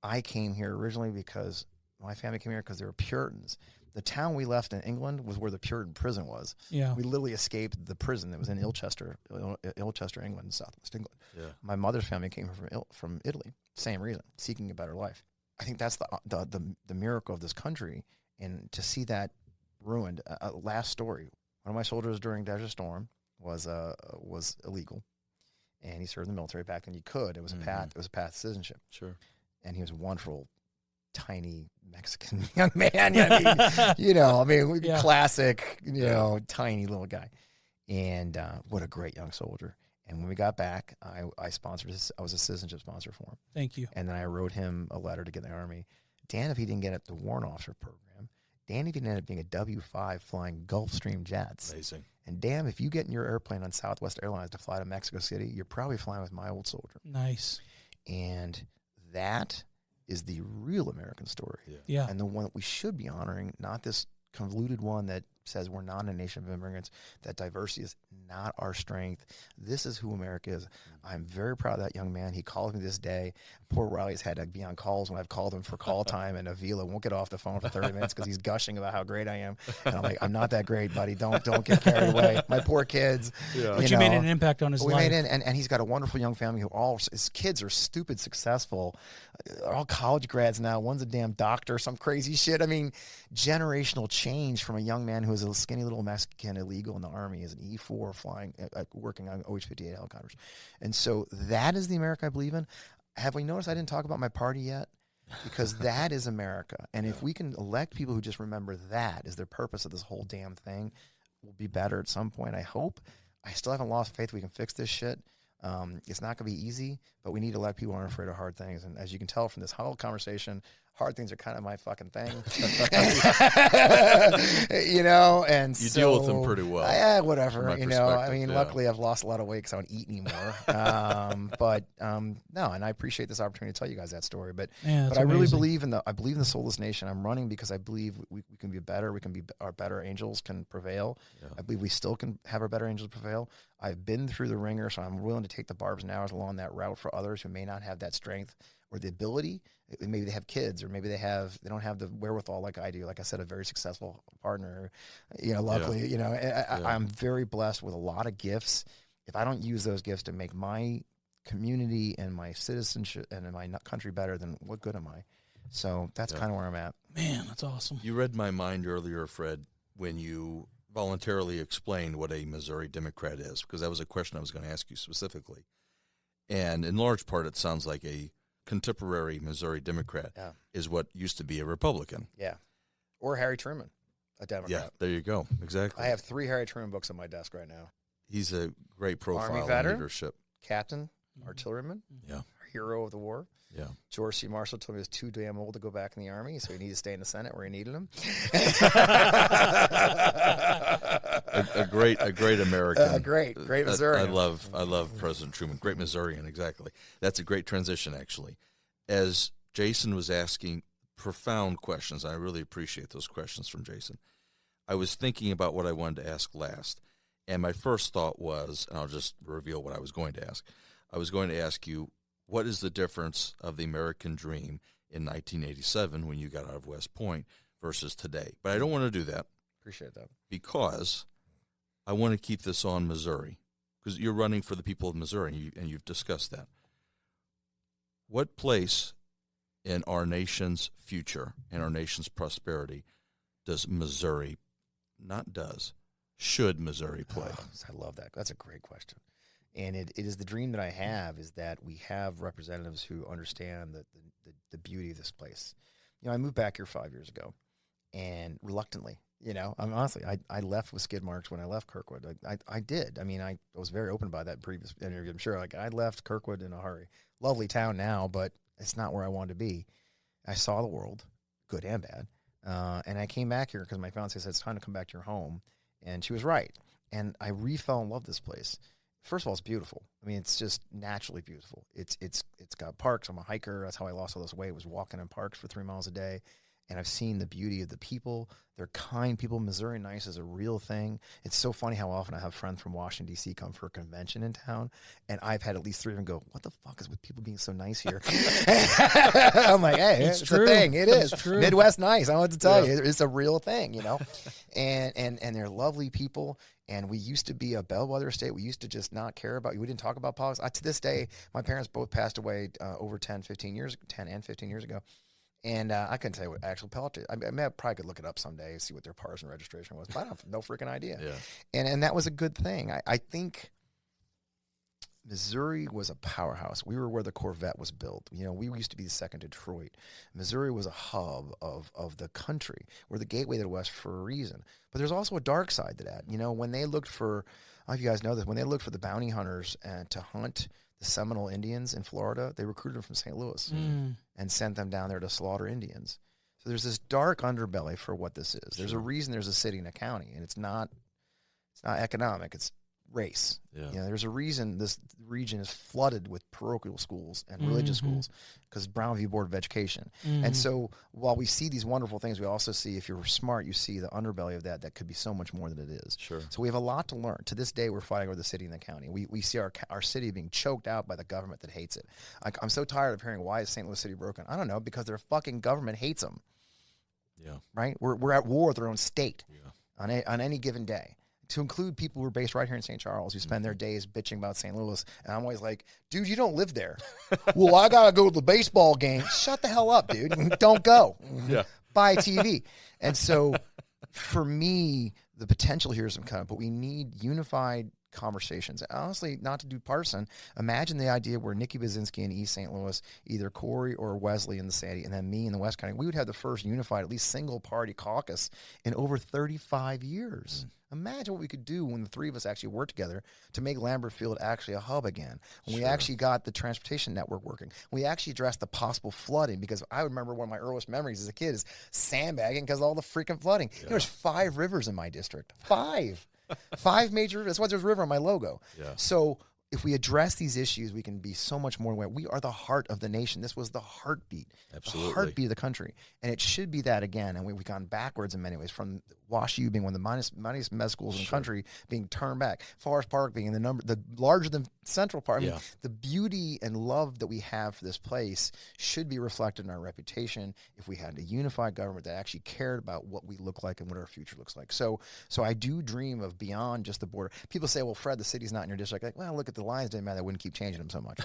I came here originally because my family came here because they were Puritans. The town we left in England was where the Puritan prison was. Yeah. We literally escaped the prison that was in Ilchester, England, in southwest England. Yeah. My mother's family came from Italy. Same reason, seeking a better life. I think that's the miracle of this country, and to see that ruined. Last story: one of my soldiers during Desert Storm was illegal, and he served in the military back then. You could. It was a path. It was a path to citizenship. Sure. And he was a wonderful, tiny Mexican young man. Classic, tiny little guy. And what a great young soldier. And when we got back, I sponsored his, I was a citizenship sponsor for him. Thank you. And then I wrote him a letter to get in the Army. Dan, if he didn't get at the warrant officer program, Dan, if he ended up being a W-5 flying Gulfstream jets. Amazing. And damn, if you get in your airplane on Southwest Airlines to fly to Mexico City, you're probably flying with my old soldier. Nice. And that is the real American story. Yeah. And the one that we should be honoring, not this convoluted one that says we're not a nation of immigrants, that diversity is not our strength. This is who America is. I'm very proud of that young man. He calls me this day. Poor Riley's had to be on calls when I've called him for call time, and Avila won't get off the phone for 30 minutes because he's gushing about how great I am. And I'm like, I'm not that great, buddy. Don't get carried away. My poor kids. Yeah. But you made an impact on his life. And he's got a wonderful young family who all his kids are stupid successful. They're all college grads now. One's a damn doctor, some crazy shit. I mean, generational change from a young man who was a skinny little Mexican illegal in the Army as an E4 flying, working on OH-58 helicopters. And so that is the America I believe in. Have we noticed I didn't talk about my party yet? Because that is America. And if we can elect people who just remember that as their purpose of this whole damn thing, we'll be better at some point, I hope. I still haven't lost faith we can fix this shit. It's not going to be easy, but we need to let people who aren't afraid of hard things. And as you can tell from this whole conversation, hard things are kind of my fucking thing. And you so, deal with them pretty well. Yeah, whatever. Yeah. Luckily I've lost a lot of weight because I don't eat anymore. No, and I appreciate this opportunity to tell you guys that story. But I really believe in the soulless nation. I'm running because I believe we can be better. Our better angels can prevail. Yeah. I believe we still can have our better angels prevail. I've been through the ringer, so I'm willing to take the barbs and arrows along that route for others who may not have that strength or the ability. Maybe they have kids, or maybe they don't have the wherewithal like I do. Like I said, a very successful partner. Luckily, I'm very blessed with a lot of gifts. If I don't use those gifts to make my community and my citizenship and my country better, then what good am I? So that's kind of where I'm at. Man, that's awesome. You read my mind earlier, Fred, when you voluntarily explained what a Missouri Democrat is, because that was a question I was going to ask you specifically. And in large part, it sounds like a contemporary Missouri Democrat is what used to be a Republican. Yeah. Or Harry Truman, a Democrat. Yeah, there you go. Exactly. I have 3 Harry Truman books on my desk right now. He's a great profile Army veteran, in leadership. Captain, artilleryman, hero of the war. Yeah. George C. Marshall told me he was too damn old to go back in the Army, so he needed to stay in the Senate where he needed him. a great American. Great Missourian. I love President Truman. Great Missourian, exactly. That's a great transition, actually. As Jason was asking profound questions, I really appreciate those questions from Jason. I was thinking about what I wanted to ask last, And my first thought was, and I'll just reveal what I was going to ask. I was going to ask you, what is the difference of the American dream in 1987 when you got out of West Point versus today? But I don't want to do that. Appreciate that. Because I want to keep this on Missouri, because you're running for the people of Missouri, and you've discussed that. What place in our nation's future and our nation's prosperity does Missouri, should Missouri play? Oh, I love that. That's a great question. And it is the dream that I have, is that we have representatives who understand the beauty of this place. You know, I moved back here 5 years ago, and reluctantly, you know, honestly, I left with skid marks when I left Kirkwood. I did. I mean, I was very open about that in previous interview, I'm sure. Like, I left Kirkwood in a hurry. Lovely town now, but it's not where I wanted to be. I saw the world, good and bad. And I came back here because my fiance said, it's time to come back to your home. And she was right. And I fell in love with this place. First of all, it's beautiful. I mean, it's just naturally beautiful. It's got parks. I'm a hiker. That's how I lost all this weight, was walking in parks for 3 miles a day. And I've seen the beauty of the people. They're kind people. Missouri Nice is a real thing. It's so funny how often I have friends from Washington, D.C. come for a convention in town, and I've had at least 3 of them go, what the fuck is with people being so nice here? I'm like, hey, it's a thing. It is. True. Midwest nice. I want to tell you. It's a real thing, you know? and they're lovely people. And we used to be a bellwether state. We used to just not care about, we didn't talk about politics. To this day, my parents both passed away over 10 and 15 years ago. And I couldn't tell you what actual politics. I mean, I probably could look it up someday and see what their partisan registration was, but I have no freaking idea. Yeah. And that was a good thing. I think Missouri was a powerhouse. We were where the Corvette was built. You know, we used to be the second Detroit. Missouri was a hub of the country. We're the gateway to the West for a reason. But there's also a dark side to that. You know, when they looked for, I don't know if you guys know this, when they looked for the bounty hunters to hunt the Seminole Indians in Florida, they recruited them from St. Louis and sent them down there to slaughter Indians. So there's this dark underbelly for what this is. There's a reason there's a city and a county, and it's not economic, it's race. Yeah. You know, there's a reason this region is flooded with parochial schools and religious schools, because Brownview Board of Education. And so while we see these wonderful things, we also see, if you're smart, you see the underbelly of that could be so much more than it is. Sure. So we have a lot to learn. To this day, we're fighting over the city and the county. We see our city being choked out by the government that hates it. I'm so tired of hearing, why is St. Louis City broken? I don't know, because their fucking government hates them. Yeah. Right? We're at war with their own state on any given day. To include people who are based right here in St. Charles, who spend their days bitching about St. Louis. And I'm always like, dude, you don't live there. Well, I got to go to the baseball game. Shut the hell up, dude. Don't go. Yeah. Buy TV. And so for me, the potential here is some kind of, but we need unified conversations. Honestly, not to do partisan, imagine the idea where Nikki Baczynski in East St. Louis, either Corey or Wesley in the Sandy, and then me in the West County, we would have the first unified, at least single party caucus in over 35 years. Imagine what we could do when the three of us actually worked together to make Lambert Field actually a hub again. When we actually got the transportation network working. We actually addressed the possible flooding, because I remember one of my earliest memories as a kid is sandbagging because of all the freaking flooding. Yeah. There's 5 rivers in my district. 5. 5 major rivers. That's why there's a river on my logo. Yeah. So if we address these issues, we can be so much more aware. We are the heart of the nation. This was the heartbeat. Absolutely. The heartbeat of the country. And it should be that again. And we've gone backwards in many ways, from Wash U being one of the mightiest med schools in the country being turned back. Forest Park being the larger than Central Park. I mean, the beauty and love that we have for this place should be reflected in our reputation if we had a unified government that actually cared about what we look like and what our future looks like. So I do dream of beyond just the border. People say, well, Fred, the city's not in your district. Like, well, look at the lines, didn't matter. They wouldn't keep changing them so much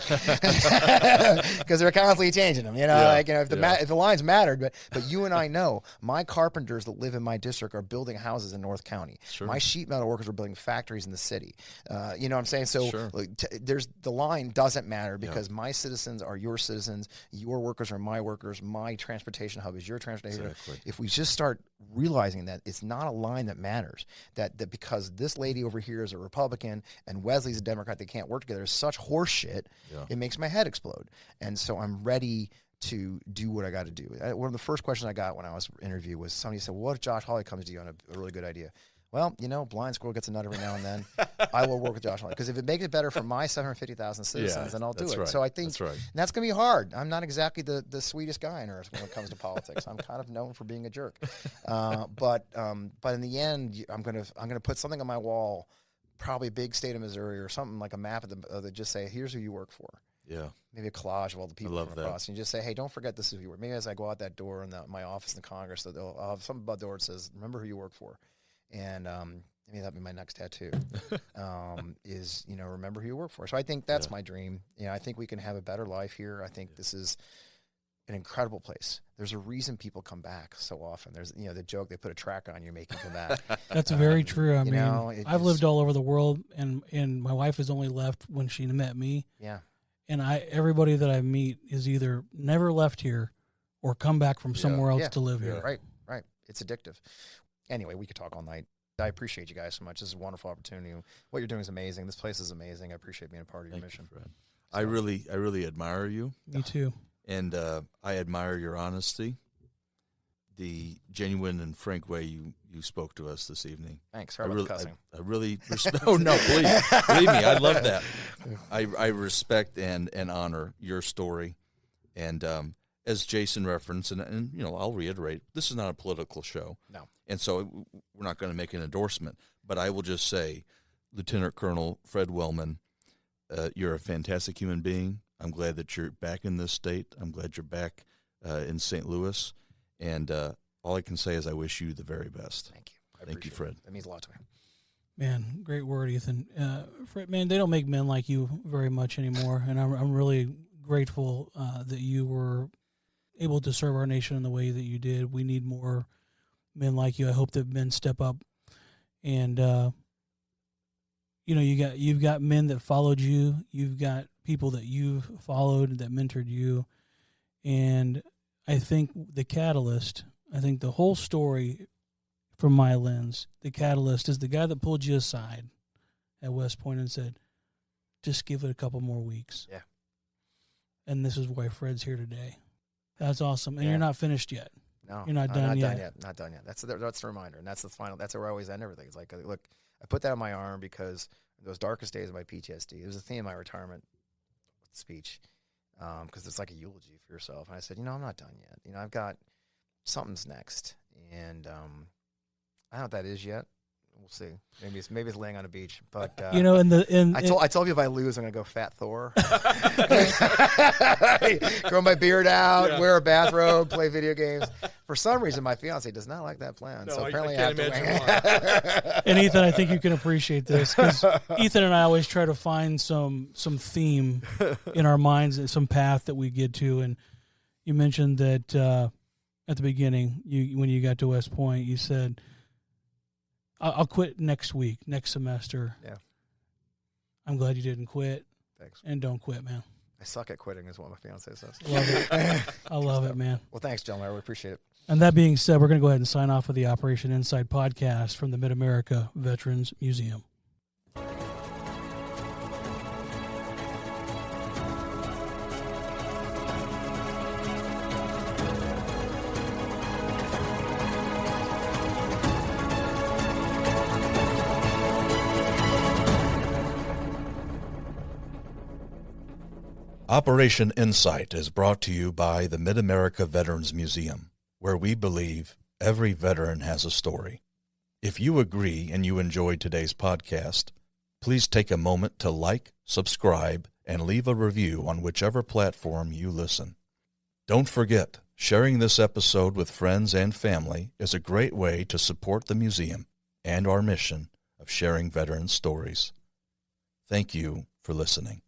because they're constantly changing them. You know, if the lines mattered, but you and I know my carpenters that live in my district are building houses in North County. Sure. My sheet metal workers are building factories in the city. You know what I'm saying? So there's the line doesn't matter, because my citizens are your citizens, your workers are my workers, my transportation hub is your transportation hub. If we just start realizing that it's not a line that matters, that because this lady over here is a Republican and Wesley's a Democrat, they can't work together, is such horse shit, it makes my head explode. And so I'm ready to do what I got to do. One of the first questions I got when I was interviewed was, somebody said, well, what if Josh Hawley comes to you on a really good idea? Well, you know, blind squirrel gets a nut every now and then. I will work with Josh Hawley, because if it makes it better for my 750,000 citizens, then I'll do it. Right. So I think that's going to be hard. I'm not exactly the sweetest guy on earth when it comes to politics. I'm kind of known for being a jerk. But in the end, I'm going to put something on my wall probably a big state of Missouri or something like a map of that just say, here's who you work for. Yeah. Maybe a collage of all the people love from that. across. And you just say, hey, don't forget this is who you work. Maybe as I go out that door in my office in the Congress, that I'll have something above the door that says, remember who you work for. And maybe that'll be my next tattoo, is, remember who you work for. So I think that's my dream. I think we can have a better life here. I think this is an incredible place. There's a reason people come back so often. There's, the joke, they put a track on you, make you come back. That's very true. I mean, I've lived all over the world, and my wife has only left when she met me. Yeah. And everybody that I meet is either never left here or come back from somewhere else to live here. Right. It's addictive. Anyway, we could talk all night. I appreciate you guys so much. This is a wonderful opportunity. What you're doing is amazing. This place is amazing. I appreciate being a part of your mission. You, Fred. So, I really admire you. Me too. And I admire your honesty, the genuine and frank way you spoke to us this evening. Thanks. Sorry about the cussing. I really respect. Oh no, please believe me, I love that. I respect and honor your story, and as Jason referenced, and I'll reiterate, this is not a political show. No, and so we're not going to make an endorsement. But I will just say, Lieutenant Colonel Fred Wellman, you're a fantastic human being. I'm glad that you're back in this state. I'm glad you're back in St. Louis. And all I can say is I wish you the very best. Thank you. Thank you, Fred. That means a lot to me. Man, great word, Ethan. Fred, man, they don't make men like you very much anymore. And I'm really grateful that you were able to serve our nation in the way that you did. We need more men like you. I hope that men step up. And, you've got men that followed you. You've got people that you've followed that mentored you. And I think the whole story from my lens, the catalyst is the guy that pulled you aside at West Point and said, just give it a couple more weeks. Yeah. And this is why Fred's here today. That's awesome. And you're not finished yet. No, you're not done yet. Not done yet. That's the reminder. And that's the final, that's where I always end everything. It's like, look, I put that on my arm because those darkest days of my PTSD, it was a theme of my retirement speech. Because it's like a eulogy for yourself. And I said, I'm not done yet. I've got something's next. And I don't know what that is yet. We'll see. Maybe it's laying on a beach. But I told you if I lose, I'm gonna go Fat Thor. Grow my beard out, wear a bathrobe, play video games. For some reason, my fiance does not like that plan. No, so apparently, I can't imagine why. And Ethan, I think you can appreciate this because Ethan and I always try to find some theme in our minds and some path that we get to. And you mentioned that at the beginning, when you got to West Point, you said, I'll quit next week, next semester. Yeah. I'm glad you didn't quit. Thanks. And don't quit, man. I suck at quitting is what my fiance says. Love it. I love it, man. Well, thanks, gentlemen. I really appreciate it. And that being said, we're going to go ahead and sign off with the Operation Insight podcast from the Mid-America Veterans Museum. Operation Insight is brought to you by the Mid-America Veterans Museum, where we believe every veteran has a story. If you agree and you enjoyed today's podcast, please take a moment to like, subscribe, and leave a review on whichever platform you listen. Don't forget, sharing this episode with friends and family is a great way to support the museum and our mission of sharing veteran stories. Thank you for listening.